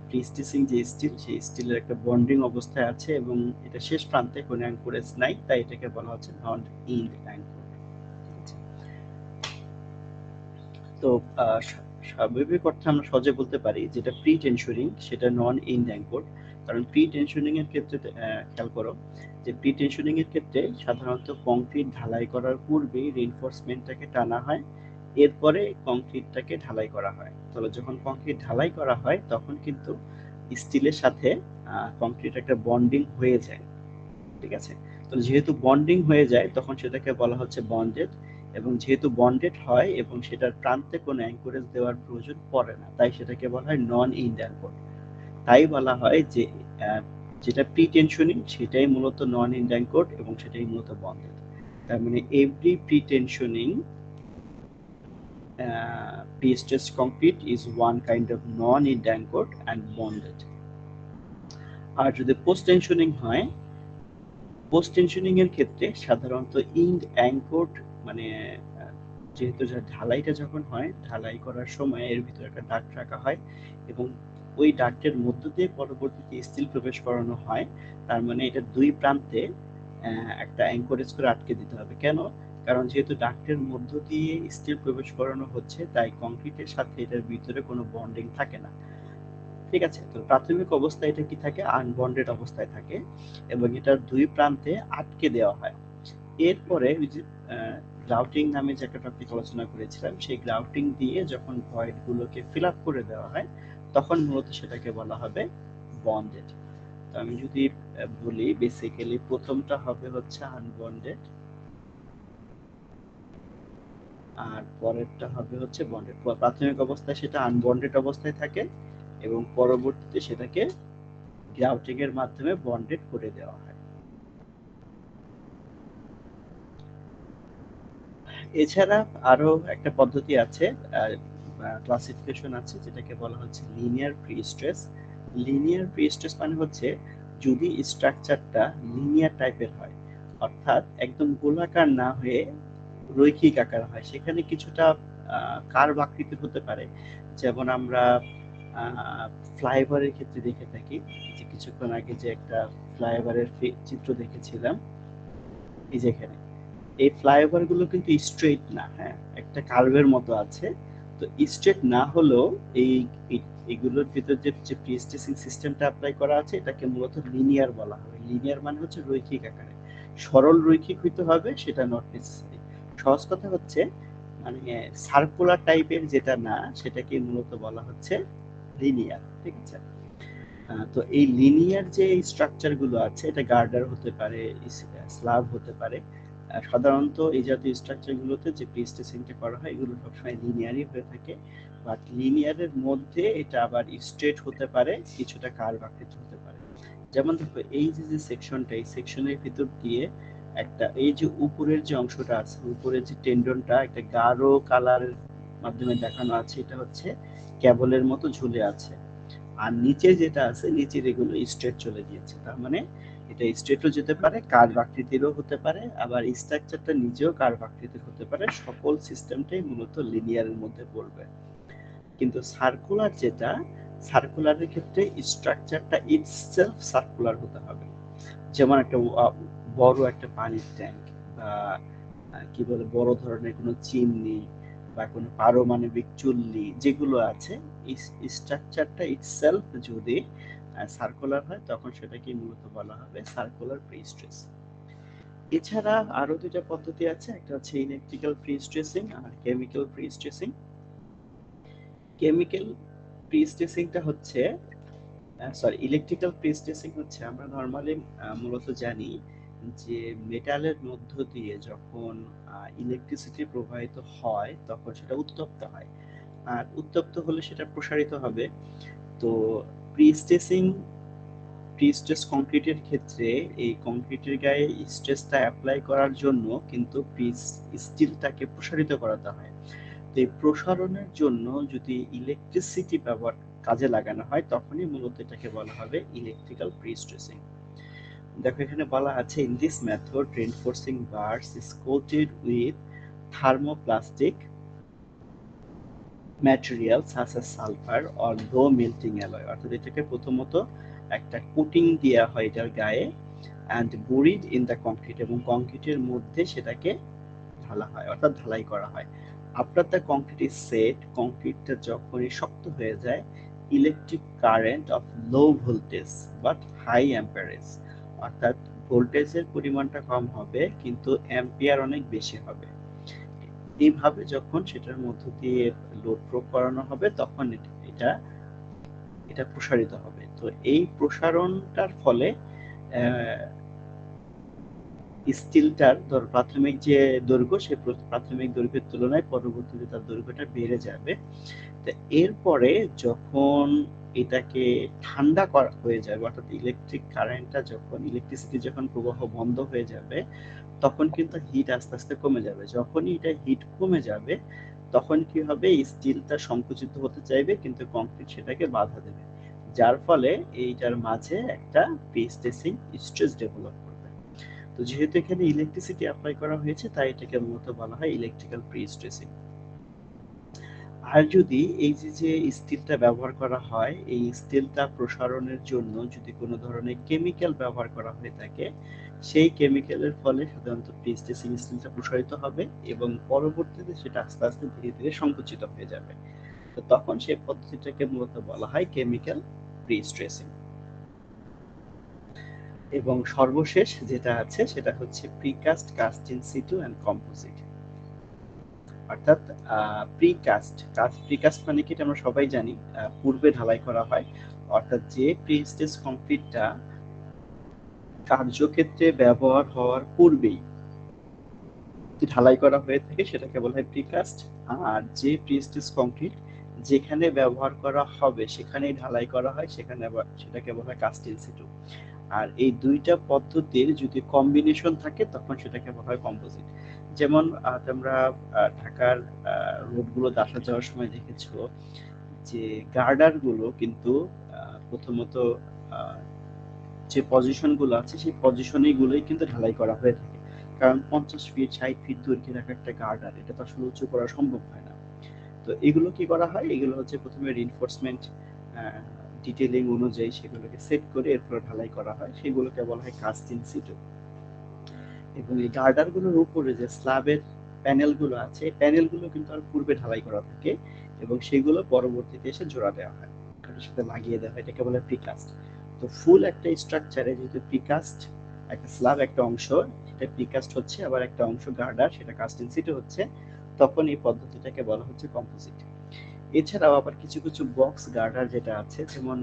প্রিস্টিসিং যে স্টিল, সেই স্টিলের একটা বন্ডিং অবস্থায় আছে এবং এটা শেষ প্রান্তে কোনো অ্যাঙ্করেজ নাই, তাই এটাকে বলা হচ্ছে নন ইন্ড অ্যাঙ্কর্ড। ঠিক আছে? তো স্বাভাবিক অর্থে আমরা সহজে বলতে পারি যেটা প্রি টেনশনিং সেটা নন ইন্ড অ্যাঙ্কর্ড। কারণ প্রি টেনশনিং এর ক্ষেত্রে খেয়াল করো যে প্রি টেনশনিং এর ক্ষেত্রে সাধারণত কংক্রিট ঢালাই করার পূর্বে রিইনফোর্সমেন্টটাকে টানা হয়, এরপরে কংক্রিটটাকে ঢালাই করা হয়। তবে যখন কংক্রিট ঢালাই করা হয় তখন কিন্তু স্টিলের সাথে কংক্রিট একটা বন্ডিং হয়ে যায়। ঠিক আছে? তো যেহেতু বন্ডিং হয়ে যায় তখন সেটাকে বলা হচ্ছে বন্ডেড, এবং যেহেতু বন্ডেড হয় এবং সেটার প্রান্তে কোনো অ্যাঙ্করেজ দেওয়ার প্রয়োজন পড়ে না, তাই সেটাকে বলা হয় নন ইন্ড অ্যাঙ্কর। তাই বলা হয় যে যেটা প্রি টেনশনিং সেটাই মূলত নন ইন্ড অ্যাঙ্কর এবং সেটাই মূলত বন্ডেড। তার মানে every pre tensioning pre-stressed concrete is one kind of non-ind anchored and bonded. আর যদি পোস্ট টেনশনিং হয়, পোস্ট টেনশনিং এর ক্ষেত্রে সাধারণত ইন্ড অ্যাঙ্কর্ড, মানে যেহেতু ঢালাইটা যখন হয়, ঢালাই করার সময় এর ভিতরে একটা ডাক্ট রাখা হয় এবং ওই ডাক্টের মধ্য দিয়ে পরবর্তীতে স্টিল প্রবেশ করানো হয়। তার মানে এটা দুই প্রান্তে একটা অ্যাঙ্করেজ করে আটকে দিতে হবে। কেন? কারণ যেহেতু ডাক্টের মধ্য দিয়ে স্টিল প্রবেশ করানো হচ্ছে, তাই কংক্রিটের সাথে এটার ভিতরে কোনো বন্ডিং থাকে না। ঠিক আছে? তো প্রাথমিক অবস্থায় এটা কি থাকে? আনবন্ডেড অবস্থায় থাকে এবং এটার দুই প্রান্তে আটকে দেওয়া হয়। এরপরে ওই যে গ্রাউটিং নামে যে একটা টপিক আলোচনা করেছিলাম, সেই গ্রাউটিং দিয়ে যখন ভয়েড গুলোকে ফিল আপ করে দেওয়া হয় তখন মূলত সেটাকে বলা হবে বন্ডেড। তো আমি যদি বলি, বেসিক্যালি প্রথমটা হবে হচ্ছে আনবন্ডেড আর পরেরটা হবে হচ্ছে বন্ডেড। প্রাথমিক অবস্থায় সেটা আনবন্ডেড অবস্থায় থাকে এবং পরবর্তীতে সেটাকে গ্রাউটিং এর মাধ্যমে বন্ডেড করে দেওয়া হয়। এছাড়া আরো একটা পদ্ধতি আছে, ক্লাসিফিকেশন আছে, যেটাকে বলা হচ্ছে linear pre stress. Linear pre stress মানে হচ্ছে যদি স্ট্রাকচারটা লিনিয়ার টাইপের হয়, অর্থাৎ একদম গোলাকার না হয়ে রৈখিক আকার হয়, সেখানে কিছুটা কার্ভ আকৃতির হতে পারে। যেমন আমরা ফ্লাইওভারের ক্ষেত্রে দেখে থাকি, যে কিছুক্ষণ আগে যে একটা ফ্লাইওভারের চিত্র দেখেছিলাম, এই যেখানে এই ফ্লাইওভার গুলো কিন্তু স্ট্রেট না, হ্যাঁ, একটা কার্ভের মতো আছে। তো স্ট্রেট না হলেও এই এগুলোর ভিতর যে প্রিস্টিসিং সিস্টেমটা অ্যাপ্লাই করা আছে এটাকে মূলত লিনিয়ার বলা হয়। লিনিয়ার মানে হচ্ছে রৈখিক আকারে, সরল রৈখিক হইতে হবে সেটা নট নেসেসারি। সহজ কথা হচ্ছে মানে সার্কুলার টাইপের যেটা না, সেটাকে মূলত বলা হচ্ছে লিনিয়ার। ঠিক আছে? তো এই লিনিয়ার যে স্ট্রাকচার গুলো আছে, এটা গার্ডার হতে পারে, স্ল্যাব হতে পারে। সাধারণত এই জাতীয় স্ট্রাকচার গুলোতে যে প্রিস্টেসিংটা করা হয় এগুলো সবসময় লিনিয়ারই হয়ে থাকে, বাট লিনিয়ারের মধ্যে এটা আবার স্ট্রেট হতে পারে, কিছুটা কার্ভ আকৃতি হতে পারে। যেমন দেখো এই যে সেকশনটা, এই সেকশনের ভিতর দিয়ে একটা, এই যে উপরের যে অংশটা আছে, উপরের যে টেন্ডনটা একটা গাঢ় কালারের মাধ্যমে দেখানো আছে, এটা হচ্ছে কেবলের মতো ঝুলে আছে। আর নিচে যেটা আছে, নিচের এগুলো স্ট্রেট চলে গিয়েছে, তার মানে এটা স্ট্রেটও যেতে পারে, কার্ভ আকৃতিরও হতে পারে, আবার স্ট্রাকচারটা নিজেও কার্ভ আকৃতির হতে পারে। সকল সিস্টেমটাই মূলত লিনিয়ারের মধ্যে পড়বে। কিন্তু সার্কুলার যেটা, সার্কুলারের ক্ষেত্রে স্ট্রাকচারটা ইটসেলফ সার্কুলার হতে হবে। যেমন একটা বড় একটা পানির ট্যাঙ্ক, বা কি বলে বড় ধরনের কোনো চিমনি, বা কোনো পারমাণবিক চুল্লি যেগুলো আছে, এই স্ট্রাকচারটা ইটসেলফ যদি সার্কুলার হয় তখন সেটাকে মূলত বলা হবে সার্কুলার প্রিস্ট্রেস। এছাড়া আরো দুইটা পদ্ধতি আছে, একটা হচ্ছে ইলেকট্রিক্যাল প্রিস্ট্রেসিং আর কেমিক্যাল প্রিস্ট্রেসিং। কেমিক্যাল প্রিস্ট্রেসিংটা হচ্ছে, ইলেকট্রিক্যাল প্রিস্ট্রেসিং হচ্ছে, আমরা নর্মালি মূলত জানি যে মেটালের মধ্য দিয়ে যখন ইলেকট্রিসিটি প্রবাহিত হয় তখন সেটা উত্তপ্ত হয়, আর উত্তপ্ত হলে সেটা প্রসারিত হবে। তো প্রিস্ট্রেসিং, প্রিস্ট্রেস কংক্রিটের ক্ষেত্রে এই কংক্রিটের গায়ে স্ট্রেসটা অ্যাপ্লাই করার জন্য কিন্তু স্টিলটাকে প্রসারিত করাতে হয়। তো এই প্রসারণের জন্য যদি ইলেকট্রিসিটি ব্যবহার কাজে লাগানো হয় তখনই মূলত এটাকে বলা হবে ইলেকট্রিক্যাল প্রিস্ট্রেসিং। দেখো এখানে বলা আছে, in this method reinforcing bars is coated with thermoplastic material such as sulphur or low melting alloy. অর্থাৎ এটাকে প্রথমত একটা কোটিং দেওয়া হয় এটার গায়ে, and buried in the concrete, এবং কংক্রিটের মধ্যে সেটাকে ঢালা হয়, অর্থাৎ ঢালাই করা হয়। After the concrete is set, কংক্রিটটা যখনই শক্ত হয়ে যায়, electric current of low voltage but high amperage, অর্থাৎ ভোল্টেজের পরিমাণটা কম হবে কিন্তু অ্যাম্পিয়ার অনেক বেশি হবে, এইভাবে যখন সেটার মধ্য দিয়ে লোড প্রয়োগ করানো হবে তখন এটা এটা প্রসারিত হবে। তো এই প্রসারণটার ফলে স্টিলটার প্রাথমিক যে দৈর্ঘ্য, সে প্রাথমিক দৈর্ঘ্যের তুলনায় পরবর্তীতে তার দৈর্ঘ্যটা বেড়ে যাবে। তো এরপরে যখন এটাকে ঠান্ডা করা হয়ে যাবে, অর্থাৎ ইলেকট্রিক কারেন্টটা যখন, ইলেকট্রিসিটি যখন প্রবাহ বন্ধ হয়ে যাবে তখন কিন্তু হিট আস্তে আস্তে কমে যাবে। যখনই এটা হিট কমে যাবে তখন কি হবে, স্টিলটা সংকুচিত হতে চাইবে কিন্তু কংক্রিট সেটাকে বাধা দেবে, যার ফলে এইটার মাঝে একটা প্রিস্ট্রেসিং স্ট্রেস ডেভেলপ করবে। তো যেহেতু এখানে ইলেকট্রিসিটি অ্যাপ্লাই করা হয়েছে তাই এটাকে মূলত বলা হয় ইলেকট্রিক্যাল প্রিস্ট্রেসিং। আর যদি এই যে স্টিলটা ব্যবহার করা হয়, এই স্টিলটা প্রসারণের জন্য যদি কোনো ধরনের কেমিক্যাল ব্যবহার করা হয়ে থাকে, সেই কেমিক্যালের ফলে সাধারণত প্রিস্ট্রেসিং স্টিলটা প্রসারিত হবে এবং পরবর্তীতে সেটা আস্তে আস্তে ধীরে ধীরে সংকুচিত হয়ে যাবে। তো তখন সেই পদ্ধতিটাকে মূলত বলা হয় কেমিক্যাল প্রিস্ট্রেসিং। এবং সর্বশেষ যেটা আছে সেটা হচ্ছে precast, cast in situ and composite. অর্থাৎ প্রিকাস্ট মানে কি এটা আমরা সবাই জানি, পূর্বে ঢালাই করা হয়, অর্থাৎ যে প্রিস্টেস কংক্রিটটা কার্যক্ষেত্রে ব্যবহার হওয়ার পূর্বেই ঢালাই করা হয়ে থাকে সেটাকে বলা হয় প্রিকাস্ট। আর যে প্রিস্টেস কংক্রিট যেখানে ব্যবহার করা হবে সেখানেই ঢালাই করা হয় সেটাকে বলা হয় কাস্ট ইন সিটু। আর এই দুইটা পদ্ধতির যদি কম্বিনেশন থাকে তখন সেটাকে বলা হয় কম্পোজিট। যেমন তোমরা ঢাকার রোডগুলোতে আসা যাওয়ার সময় দেখেছো যে গার্ডার গুলো কিন্তু প্রথমত যে পজিশন গুলো আছে সেই পজিশনে গুলোই কিন্তু ঢালাই করা হয়ে থাকে, কারণ 50 ফিট 60 ফিট দৈর্ঘ্যের একটা গার্ডার এটা তো আসলে উঁচু করা সম্ভব হয় না। তো এগুলো কি করা হয়, এগুলো হচ্ছে প্রথমে রিইনফোর্সমেন্ট ডিটেইলিং অনুযায়ী সেগুলোকে সেট করে এরপর ঢালাই করা হয়, সেগুলোকে বলা হয় কাস্ট ইন সিটু। এবং এই গার্ডার গুলোর উপরে যে স্ল্যাবের প্যানেল গুলো আছে, এই প্যানেল গুলো কিন্তু আর পূর্বে ঢালাই করা থাকে এবং সেগুলো পরবর্তীতে এসে জোড়া দেওয়া হয়, এটার সাথে লাগিয়ে দেওয়া হয়, এটাকে বলে প্রিকাস্ট। তো ফুল একটা স্ট্রাকচারে যেহেতু প্রিকাস্ট, একটা স্ল্যাব একটা অংশ সেটা প্রিকাস্ট হচ্ছে, আবার একটা অংশ গার্ডার সেটা কাস্ট ইন সিটু হচ্ছে, তখন এই পদ্ধতিটাকে বলা হচ্ছে কম্পোজিট। এছাড়াও আবার কিছু কিছু বক্স গার্ডার যেটা আছে, যেমন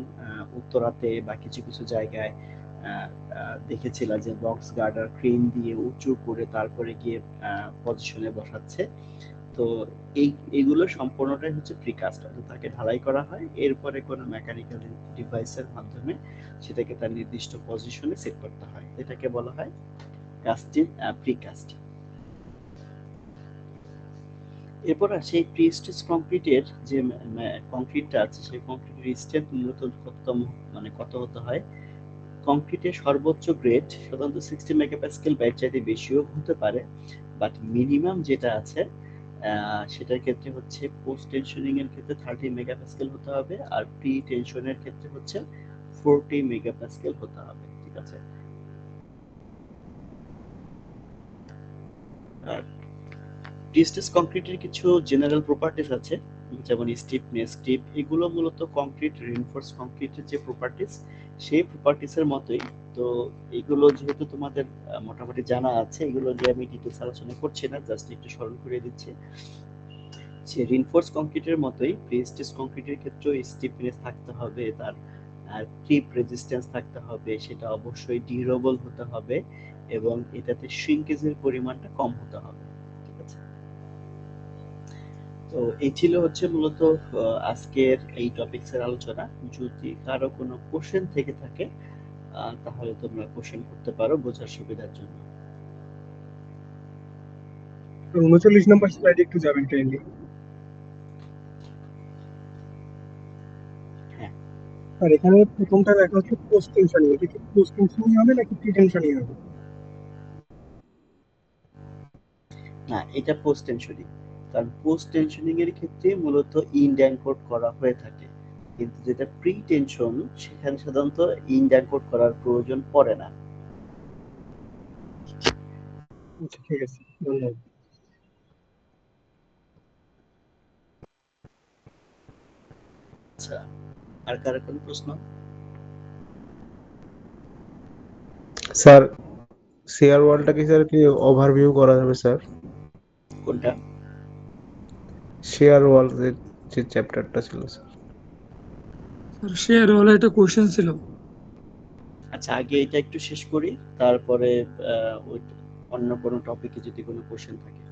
উত্তরাতে বা কিছু কিছু জায়গায় দেখেছিলাম যে বক্স গার্ডার ক্রেন দিয়ে উঁচু করে তারপরে গিয়ে পজিশনে বসাচ্ছে। তো এইগুলো সম্পূর্ণটাই হচ্ছে প্রিকাস্ট, অর্থাৎ তাকে ঢালাই করা হয়, এরপরে কোনো মেকানিক্যাল ডিভাইসের মাধ্যমে সেটাকে তার নির্দিষ্ট পজিশনে সেট করতে হয়, এটাকে বলা হয় কাস্টিং প্রিকাস্ট। এরপর আসে প্রি-স্ট্রেস কংক্রিটের যে কংক্রিটটা আছে, সেই কংক্রিটের স্ট্রেংথ মূলত কত হতে হয়। কংক্রিটের সর্বোচ্চ গ্রেড সাধারণত 60 মেগাপ্যাসকেল বা এর চাইতে বেশিও হতে পারে, বাট মিনিমাম যেটা আছে সেটার ক্ষেত্রে হচ্ছে পোস্ট টেনশনিং এর ক্ষেত্রে 30 মেগাপ্যাসকেল হতে হবে, আর প্রি টেনশনের ক্ষেত্রে হচ্ছে 40 মেগাপ্যাসকেল হতে হবে। ঠিক আছে। আর প্রি-স্ট্রেস কংক্রিটের কিছু জেনারেল প্রপার্টিজ আছে, যেমন স্টিফনেস, গ্রিপ, এগুলো মূলত কংক্রিট রিইনফোর্স কংক্রিটের যে প্রপার্টিজ সেই প্রপার্টিজের মতোই। তো এগুলো যেহেতু তোমাদের মোটামুটি জানা আছে, এগুলো নিয়ে আমি ডিটেলস আলোচনা করছি না, জাস্ট একটু স্মরণ করিয়ে দিচ্ছি। যে রিইনফোর্স কংক্রিটের মতোই প্রি-স্ট্রেস কংক্রিটের ক্ষেত্রেও স্টিফনেস থাকতে হবে, তার ক্রিপ রেজিস্ট্যান্স থাকতে হবে, সেটা অবশ্যই ডিউরেবল হতে হবে, এবং এটাতে শ্রিঙ্কেজের পরিমাণটা কম হতে হবে। ঠিক আছে। তো এই ছিল হচ্ছে মূলত আজকের এই টপিকসের আলোচনা। যদি কারো কোনো কোশ্চেন থেকে থাকে তাহলে তোমরা কোশ্চেন করতে পারো বোঝার সুবিধার জন্য। 39 নম্বর স্লাইডে একটু যাবেন কাইন্ডলি। হ্যাঁ, আর এখানে প্রথমটা দেখা হচ্ছে পোস্ট টেনশনিং, এটা কি পোস্ট টেনশনিং হবে নাকি প্রি টেনশনিং হবে? না, এটা পোস্ট টেনশনিং, কারণ পোস্ট টেনশনিং এর ক্ষেত্রে মূলত ইন্ড অ্যাঙ্কর করা হয়ে থাকে, কিন্তু যেটা প্রি টেনশন সেখানে সাধারণত ইন্ড অ্যাঙ্কর করার প্রয়োজন পড়ে না। আচ্ছা, ঠিক আছে, ধন্যবাদ। আচ্ছা, আর কারো কোনো প্রশ্ন? স্যার শেয়ার ওয়ালটা কি স্যার কি ওভারভিউ করা যাবে স্যার? কোনটা? শেয়ার ওয়াল যে চ্যাপ্টারটা ছিল স্যার। স্যার শেয়ার ওয়ালা একটা কোশ্চেন ছিল। আচ্ছা, আগে এটা একটু শেষ করি, তারপরে অন্য কোনো টপিকে যদি কোনো কোশ্চেন থাকে।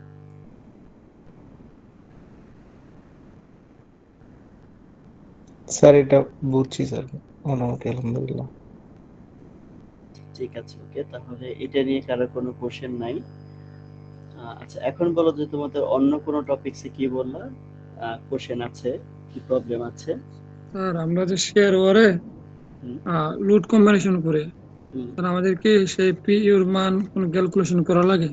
স্যার এটা বুঝছি স্যার, মোটামুটি আলহামদুলিল্লাহ। ঠিক আছে, ওকে, তাহলে এটা নিয়ে কারো কোনো কোশ্চেন নাই। আচ্ছা, এখন বলো যে তোমাদের অন্য কোনো টপিকসে কি বললা কোশ্চেন আছে, কি প্রবলেম আছে? স্যার আমরা যে শেয়ার ওয়ারে হুম, লোড কম্বিনেশন করে, হুম। স্যার আমাদেরকে সেই পিইউর মান কোনো ক্যালকুলেশন করা লাগে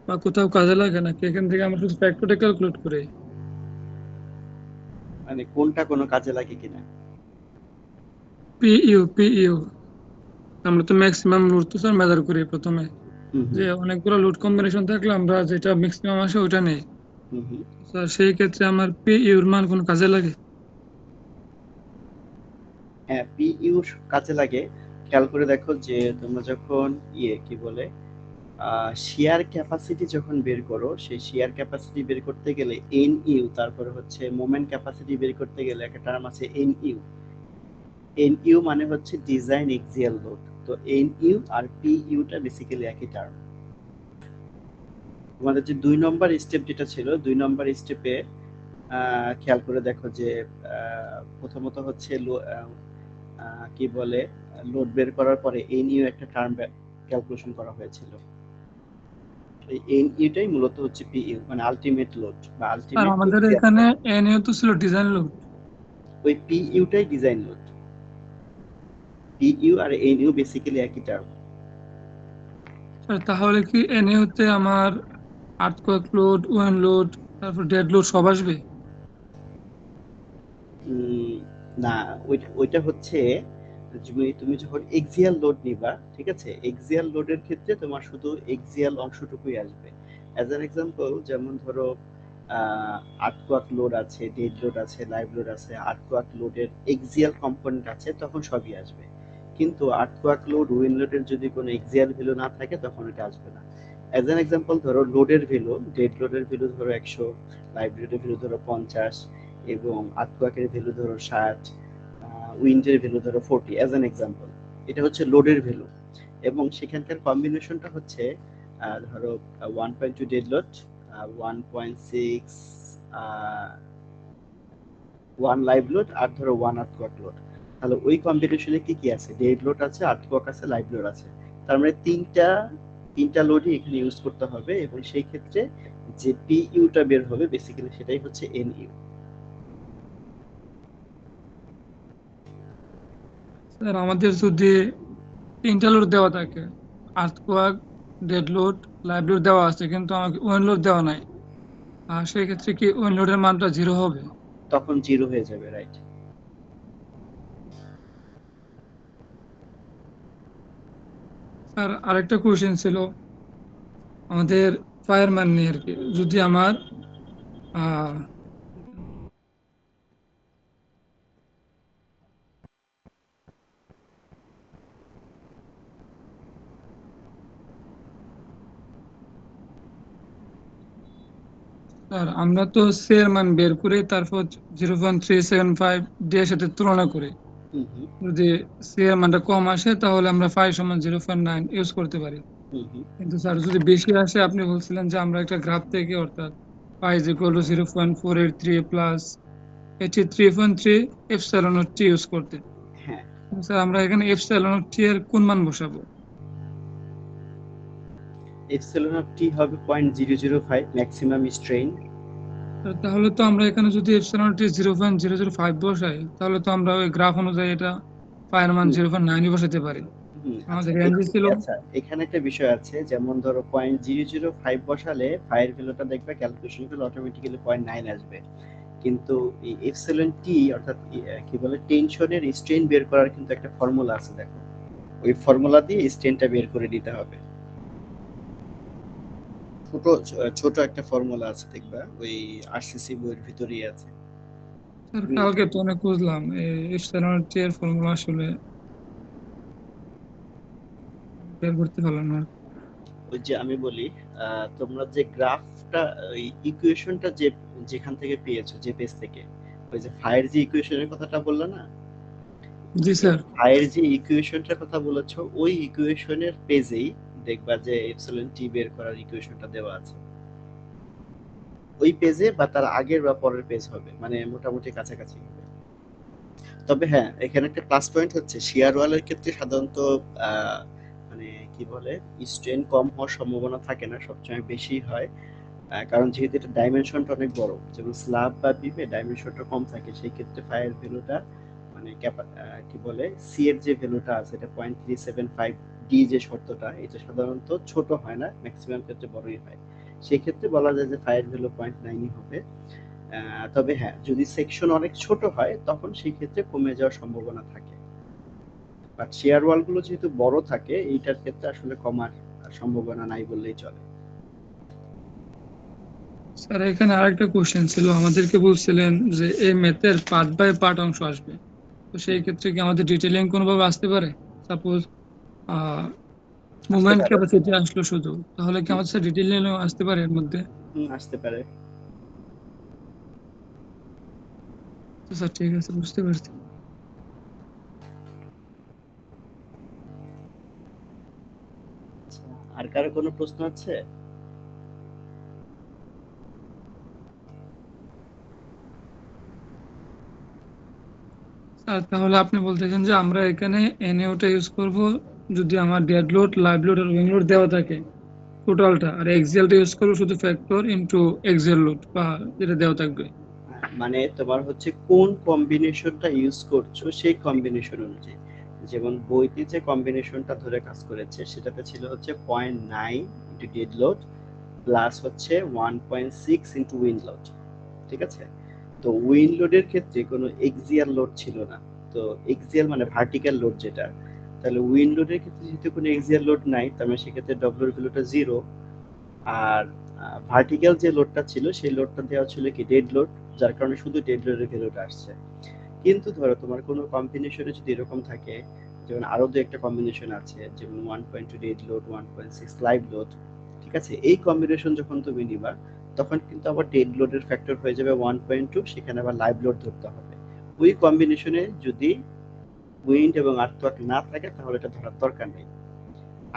বা কোথাও কাজে লাগে নাকি এখান থেকে আমরা শুধু ফ্যাক্টরটা ক্যালকুলেট করি? মানে কোনটা কোনো কাজে লাগে কিনা? পিইউ আমরা তো ম্যাক্সিমাম লোড তো স্যার মেজার করি প্রথমে, হুম, যে হুম, অনেকগুলো লোড কম্বিনেশন থাকলে আমরা যেটা ম্যাক্সিমাম আসে ওটা নেই। হুম, হুম। স্যার সেই ক্ষেত্রে আমার পিইউর মান কোনো কাজে লাগে? হ্যাঁ, পিইউ কাজে লাগে। খেয়াল করে দেখো যে তোমরা যখন কি বলে শেয়ার ক্যাপাসিটি যখন বের করো, সেই শেয়ার ক্যাপাসিটি বের করতে গেলে এনইউ, তারপরে হচ্ছে মোমেন্ট ক্যাপাসিটি বের করতে গেলে একটা টার্ম আছে এনইউ। এনইউ মানে হচ্ছে ডিজাইন এক্সিয়াল লোড। তো এনইউ আর পিইউটা বেসিক্যালি একই টার্ম। তোমাদের যে 2 নম্বর স্টেপ যেটা ছিল, 2 নম্বর স্টেপে খেয়াল করে দেখো যে প্রথমত হচ্ছে কি বলে লোড বের করার পরে এনইউ একটা টার্ম ক্যালকুলেশন করা হয়েছিল। এই এনইউটাই মূলত হচ্ছে পিইউ, মানে আলটিমেট লোড বা স্যার আলটিমেট আমাদের এখানে এনইউ তো ছিল ডিজাইন লোড। ওই পিইউটাই ডিজাইন লোড। পিইউ আর এনইউ বেসিক্যালি একই টার্ম। স্যার তাহলে কি এনইউতে আমার আর্থকোয়েক লোড, উইন্ড লোড, তারপর ডেড লোড সব আসবে? না, ওইটা হচ্ছে তুমি যখন এক্সিয়াল লোড নিবা, ঠিক আছে, এক্সিয়াল লোডের ক্ষেত্রে তোমার শুধু এক্সিয়াল অংশটুকুই আসবে। অ্যাজ অ্যান এক্সাম্পল, যেমন ধরো আর্থকোয়াক লোড আছে, ডেড লোড আছে, লাইভ লোড আছে, আর্থকোয়াক লোডের এক্সিয়াল কম্পোনেন্ট আছে, তখন সবই আসবে। কিন্তু আর্থকোয়াক লোড, উইন্ড লোডের যদি কোনো এক্সিয়াল ভ্যালু না থাকে তখন এটা আসবে না। অ্যাজ অ্যান এক্সাম্পল ধরো লোডের ভ্যালু, ডেড লোডের ভ্যালু ধরো 100, লাইভ লোডের ভ্যালু ধরো 50, এবং আর্থকোয়াকের ভ্যালু ধরো 60, উইন্ডের ভ্যালু ধরো 40 অ্যাজ অ্যান এক্সাম্পল। এটা হচ্ছে লোডের ভ্যালু, এবং সেখানকার কম্বিনেশনটা হচ্ছে ধরো 1.2 ডেড লোড, 1.6 1 লাইভ লোড, আর ধরো 1 আর্থকোয়াক লোড। তাহলে ওই কম্বিনেশনে কি কি আছে? ডেড লোড আছে, আর্থকোয়াক আছে, লাইভ লোড আছে। তার মানে তিনটা লোডই এখানে ইউজ করতে হবে, এবং সেই ক্ষেত্রে যে পিইউটা বের হবে বেসিক্যালি সেটাই হচ্ছে এনইউ। স্যার আমাদের যদি 3টা লোড দেওয়া থাকে, earthquake, dead load, live load দেওয়া আছে, কিন্তু আমাকে ওয়েন লোড দেওয়া নাই, আর সেই ক্ষেত্রে কি ওয়েন লোডের মানটা 0 হবে? তখন জিরো হয়ে যাবে, রাইট? স্যার আরেকটা কোয়েশ্চেন ছিল আমাদের ফায়ারম্যান নিয়ে আর কি। যদি আমার আহ স্যার আমরা তো সি এর মান বের করে তারপর 0.375 ডি এর সাথে তুলনা করি। হুম হুম যদি সি এর মানটা কম আসে তাহলে আমরা ফাই সমান 0.9 ইউজ করতে পারি। হুম হুম কিন্তু স্যার যদি বেশি আসে, আপনি বলছিলেন যে আমরা একটা গ্রাফ থেকে, অর্থাৎ phi is equal to 0.483 plus 83.3 epsilon naught t use করতে। হ্যাঁ, স্যার আমরা এখানে এপসাইলন নট টি এর কোন মান বসাবো? এপসিলন অফ টি হবে 0.005 ম্যাক্সিমাম স্ট্রেইন। তাহলে তো আমরা এখানে যদি এপসাইলন টি 0.005 বসাই, তাহলে তো আমরা ওই গ্রাফ অনুযায়ী এটা ফাইয়ের মান 0.9 বসাতে পারি। আচ্ছা, আমাদের রেঞ্জে ছিল। আচ্ছা, এখানে একটা বিষয় আছে, যেমন ধরো 0.005 বসালে ফায়ার ভ্যালুটা দেখবে ক্যালকুলেশন করলে অটোমেটিক্যালি 0.9 আসবে। কিন্তু এই এপসিলন টি অর্থাৎ কি বলে টেনশনের স্ট্রেন বের করার কিন্তু একটা ফর্মুলা আছে, দেখো ওই ফর্মুলা দিয়ে স্ট্রেনটা বের করে দিতে হবে। ছোট একটা ফর্মুলা আছে, দেখবা ওই আরসিসি বইয়ের ভিতরেই আছে। স্যার কালকে তো অনেক খুঁজলাম এই এপসাইলন টি এর ফর্মুলা, আসলে বের করতে পারলাম না। ওই যে আমি বলি, তোমরা যে গ্রাফটা, ওই ইকুয়েশনটা যেখান থেকে পেয়েছো, যে পেজ থেকে, ওই যে ফায়ার যে ইকুয়েশনের কথাটা বললা না, জি স্যার। ফায়ার যে ইকুয়েশনটার কথা বলেছো, ওই ইকুয়েশনের পেজেই দেখবা যে এপসিলন টি বের করার ইকুয়েশনটা দেওয়া আছে। ওই পেজে বা তার আগের বা পরের পেজ হবে, মানে মোটামুটি কাছাকাছি হবে। তবে হ্যাঁ, এখানে একটা প্লাস পয়েন্ট হচ্ছে শিয়ার ওয়ালের ক্ষেত্রে সাধারণত মানে কি বলে স্ট্রেন কম হওয়ার সম্ভাবনা থাকে না, সবসময় বেশি হয়। কারণ যেহেতু এটা ডাইমেনশনটা অনেক বড়, যেমন স্ল্যাব বা বিমে ডাইমেনশনটা কম থাকে, সেই ক্ষেত্রে ফায়ার ভ্যালুটা মানে কি বলে সি এর যে ভ্যালুটা আছে, এটা 0.375 ডি যে শর্তটা, এটা সাধারণত ছোট হয় না, ম্যাক্সিমাম ক্ষেত্রে বড়ই হয়। সেই ক্ষেত্রে বলা যায় যে ফায়ার ভ্যালু 0.9ই হবে। তবে হ্যাঁ, যদি সেকশন অনেক ছোট হয় তখন সেই ক্ষেত্রে কমে যাওয়ার সম্ভাবনা থাকে। বাট শেয়ার ওয়াল গুলো যেহেতু বড় থাকে, এইটার ক্ষেত্রে আসলে কমার সম্ভাবনা নাই বললেই চলে। স্যার এখানে আরেকটা কোশ্চেন ছিল, আমাদেরকে বলছিলেন যে এই ম্যাথের পার্ট বাই পার্ট অংশ আসবে, তো সেই ক্ষেত্রে কি আমাদের ডিটেইলিং কোনোভাবে আসতে পারে? সাপোজ আসতে মুভমেন্ট পারে। ক্যাপাসিটি আসলো শুধু, তাহলে কি আমাদের স্যার ডিটেইলিং আসতে পারে এর মধ্যে? আসতে পারে। তো স্যার ঠিক আছে, বুঝতে পারছি। আচ্ছা, আর কারো কোনো প্রশ্ন আছে? স্যার তাহলে আপনি বলতেছেন যে আমরা এখানে এনএওটা ইউজ করব যদি আমার ডেড লোড, লাইভ লোড আর উইং লোড দেওয়া থাকে টোটালটা, আর এক্সিএলটা ইউজ করবো শুধু ফ্যাক্টর ইনটু এক্সিএল লোড বা যেটা দেওয়া থাকবে। মানে তোমার হচ্ছে কোন কম্বিনেশনটা ইউজ করছো সেই কম্বিনেশন অনুযায়ী। যেমন বইতে যে কম্বিনেশনটা ধরে কাজ করেছে সেটাতে ছিল হচ্ছে 0.9 ইন্টু ডেড লোড প্লাস হচ্ছে 1.6 ইন্টু উইন্ড লোড। ঠিক আছে? তো উইন্ড লোডের ক্ষেত্রে কোনো এক্সিয়াল লোড ছিল না। তো এক্সিয়াল মানে ভার্টিক্যাল লোড যেটা, তাহলে উইন্ড লোডের ক্ষেত্রে যেহেতু কোনো এক্সিয়াল লোড নাই, তার মানে সেক্ষেত্রে ডব্লিউর ভ্যালুটা 0। আর ভার্টিক্যাল যে লোডটা ছিল সেই লোডটা দেওয়া ছিল কি ডেড লোড, যার কারণে শুধু ডেড লোডের ভ্যালুটা আসছে। কিন্তু ধরো তোমার কোনো কম্বিনেশনে যদি এরকম থাকে, যেমন আরো দু একটা কম্বিনেশন আছে, যেমন 1.2 ডেড লোড, 1.6 লাইভ লোড, ঠিক আছে, এই কম্বিনেশন যখন তুমি নিবা তখন কিন্তু আবার ডেড লোডের ফ্যাক্টর হয়ে যাবে 1.2, সেখানে আবার লাইভ লোড ধরতে হবে। ওই কম্বিনেশনে যদি উইন্ড এবং আর্থওয়ার্ক না থাকে তাহলে এটা ধরার দরকার নেই।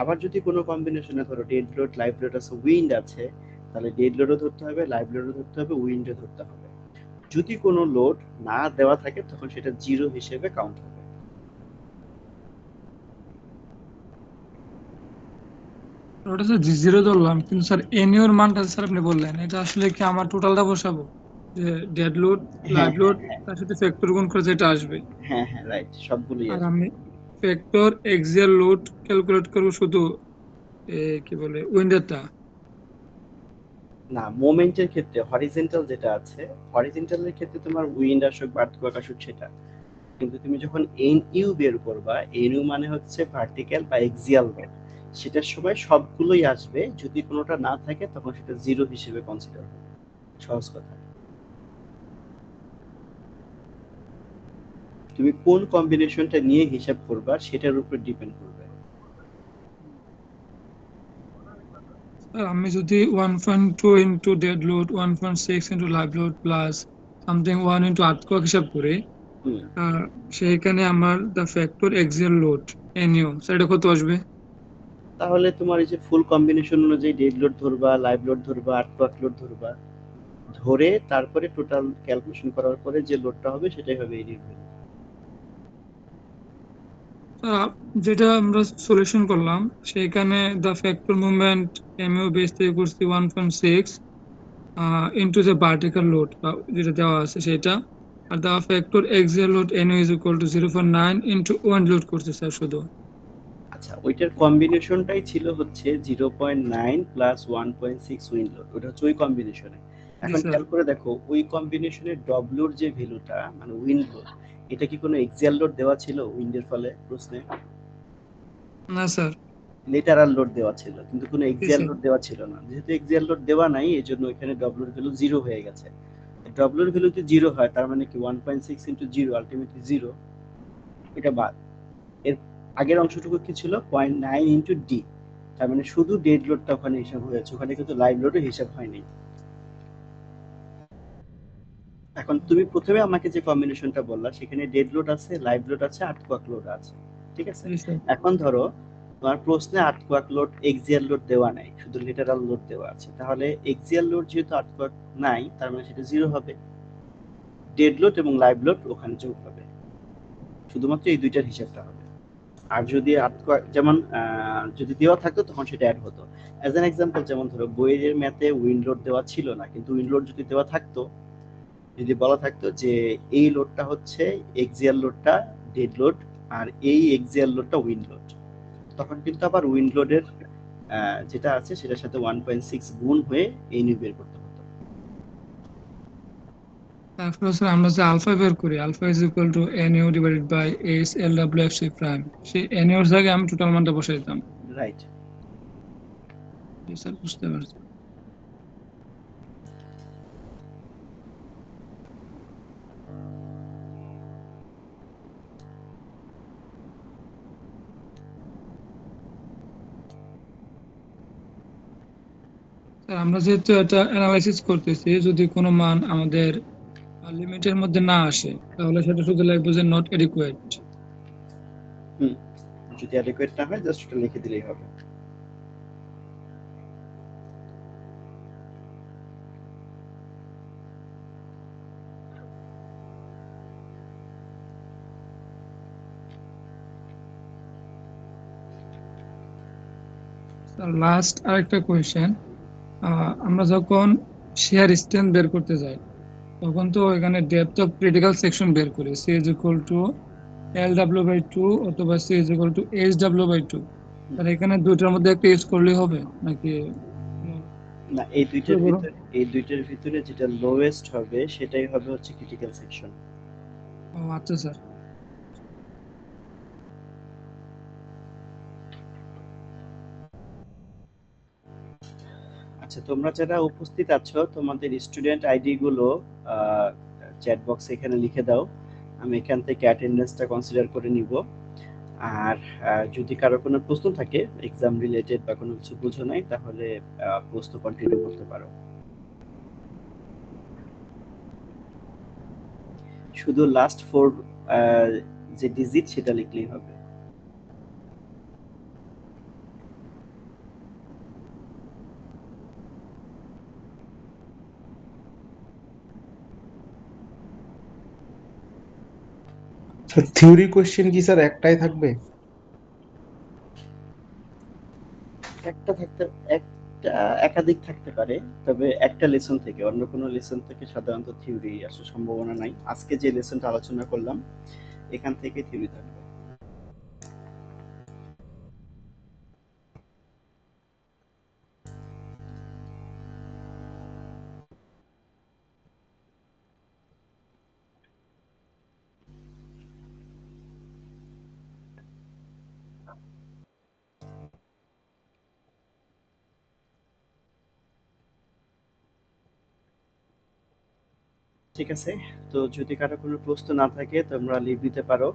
আবার যদি কোনো কম্বিনেশনে ধরো ডেড লোড, লাইভ লোড আছে, উইন্ড আছে, তাহলে ডেড লোডও ধরতে হবে, লাইভ লোডও ধরতে হবে, উইন্ডও ধরতে হবে। যদি কোনো লোড না দেওয়া থাকে তখন সেটা জিরো হিসেবে কাউন্ট হবে। ওটা স্যার জিরো ধরলাম, কিন্তু স্যার এনইউর মানটা স্যার আপনি বললেন, এটা আসলে কি আমার টোটালটা বসাবো, যে ডেড লোড, হ্যাঁ লাইভ লোড, হ্যাঁ তার সাথে ফ্যাক্টর গুণ করে যেটা আসবে, হ্যাঁ হ্যাঁ, রাইট, সবগুলোই আর আসবে। আমি ফ্যাক্টর এক্সিয়াল লোড ক্যালকুলেট করবো শুধু কি বলে উইন্ডারটা। না, মোমেন্টের ক্ষেত্রে হরিজন্টাল যেটা আছে, হরিজন্টালের ক্ষেত্রে তোমার উইন্ড আসুক বা আর্থকোয়াক আসুক সেটা, কিন্তু তুমি যখন এনইউ বের করবা, এনইউ মানে হচ্ছে ভার্টিক্যাল বা এক্সিয়াল লোড, সেটার সময় সবগুলোই আসবে। যদি কোনোটা না থাকে তখন সেটা জিরো হিসেবে কনসিডার হবে। সহজ কথা। তুমি কোন কম্বিনেশনটা নিয়ে হিসাব করবা সেটার উপর ডিপেন্ড করবে। আমি যদি 1.2 into dead load, 1.6 into live load plus something 1 into earthquake হিসাব করি, হুম, সেইখানে আমার the factor axial load NU সেটা কত আসবে? তাহলে তোমার এই যে ফুল কম্বিনেশন অনুযায়ী ডেড লোড ধরবা, লাইভ লোড ধরবা, আর্থকোয়াক লোড ধরবা, ধরে তারপরে টোটাল ক্যালকুলেশন করার পরে যে লোডটা হবে সেটাই হবে এনইউ ভ্যালু। যেটা আমরা সলিউশন করলাম, সেইখানে the factor movement mu base থেকে করছি 1.6 ইন্টু দ্য ভার্টিক্যাল লোড যেটা দেওয়া আছে সেটা, are the factor axial load NU is equal two 0.9 into one load করছে স্যার শুধু। আচ্ছা, ওইটার কম্বিনেশনটাই ছিল হচ্ছে 0.9 প্লাস 1.6 উইন্ড লোড, ওটা হচ্ছে ওই কম্বিনেশনে। জি এখন স্যার। খেয়াল করে দেখো, ওই কম্বিনেশনের ডব্লিউর যে ভ্যালুটা মানে উইন্ড লোড, এটা কি কোনো এক্সিয়াল লোড দেওয়া ছিল উইন্ডের ফলে প্রশ্নে? না স্যার। লেটারাল লোড দেওয়া ছিল, কিন্তু কোনো জি এক্সিয়াল স্যার। লোড দেওয়া ছিল না। যেহেতু এক্সিয়াল লোড দেওয়া নাই, এই জন্য এখানে ডব্লিউর ভ্যালু জিরো হয়ে গেছে। ডব্লিউর ভ্যালু যদি জিরো হয় তার মানে কি 1.6 ইন্টু জিরো আলটিমেটলি জিরো, এটা বাদ। এর আগের অংশটুকু কি ছিল? 0.9 ইন্টু ডি, তার মানে শুধু ডেড লোডটা ওখানে হিসাব হয়েছে, ওখানে কিন্তু লাইভ লোডের হিসাব হয়নি। এখন তুমি প্রথমে আমাকে যে কম্বিনেশনটা বললা সেখানে ডেড লোড আছে, লাইভ লোড আছে, আর্থকোয়াক লোড আছে, ঠিক আছে? জি স্যার। এখন ধরো তোমার প্রশ্নে আর্থকোয়াক লোড, এক্সিয়াল লোড দেওয়া নাই, শুধু লেটারাল লোড দেওয়া আছে, তাহলে এক্সিয়াল লোড যেহেতু আর্থকোয়াক নাই তার মানে সেটা জিরো হবে। ডেড লোড এবং লাইভ লোড ওখানে যোগ হবে, শুধুমাত্র এই দুইটার হিসাবটা হবে। আর যদি যেমন যদি দেওয়া থাকতো তখন সেটা অ্যাড হতো। অ্যাজ অ্যান এক্সাম্পল, যেমন ধরো বইয়ের ম্যাথে উইন্ড লোড দেওয়া ছিল না, কিন্তু উইন্ড লোড যদি দেওয়া থাকতো, যদি বলা থাকতো যে এই লোডটা হচ্ছে এক্সিয়াল লোডটা ডেড লোড, আর এই এক্সিয়াল লোডটা উইন্ড লোড, তখন কিন্তু আবার উইন্ড লোডের যেটা আছে সেটার সাথে 1.6 গুণ হয়ে এই নিউ বের করতে হতো। তারপরে স্যার আমরা যে আলফা বের করি, alpha is equal to nu divided by S L W F C prime, সেই এনইউর জায়গায় আমি টোটাল মানটা বসাই দিতাম। রাইট। জি স্যার, বুঝতে পারছি। স্যার আমরা যেহেতু এটা অ্যানালাইসিস করতেছি, যদি কোনো মান আমাদের লিমিটের মধ্যে না আসে তাহলে সেটা শুধু লিখবো যে নট এডিকুয়েট। হুম, যদি অ্যাডিকুয়েট না হয় জাস্ট ওটা লিখে দিলেই হবে। স্যার লাস্ট আরেকটা কোয়েশ্চেন, আমরা যখন শেয়ার স্ট্রেন্থ বের করতে যাই তখন তো এখানে ডেপথ অফ ক্রিটিক্যাল সেকশন বের করি, C is equal to L W by two অথবা C is equal to H W by two. আর এখানে দুইটার মধ্যে একটা ইউজ করলেই হবে নাকি? না, এই দুইটার ভিতরে যেটা লোয়েস্ট হবে সেটাই হবে হচ্ছে ক্রিটিক্যাল সেকশন। ও আচ্ছা স্যার। আচ্ছা, তোমরা যারা উপস্থিত আছো তোমাদের স্টুডেন্ট আইডি গুলো চ্যাট বক্সে এখানে লিখে দাও, আমি এখান থেকে অ্যাটেন্ডেন্সটা কনসিডার করে নিব। আর যদি কারো কোনো প্রশ্ন থাকে এক্সাম রিলেটেড বা কোনো কিছু বুঝো নাই, তাহলে প্রশ্ন কন্টিনিউ করতে পারো। শুধু লাস্ট 4 যে ডিজিট সেটা লিখলেই হবে। স্যার থিওরি কোশ্চেন কি স্যার একটাই থাকবে? একটা থাকতে একটা একাধিক থাকতে পারে, তবে একটা লেসন থেকে অন্য কোনো লেসন থেকে সাধারণত থিওরি আসার সম্ভাবনা নাই। আজকে যে লেসনটা আলোচনা করলাম এখান থেকে থিওরি থাকবে। ঠিক আছে, তো যদি কারো কোনো প্রশ্ন না থাকে তোমরা লিভ দিতে পারো।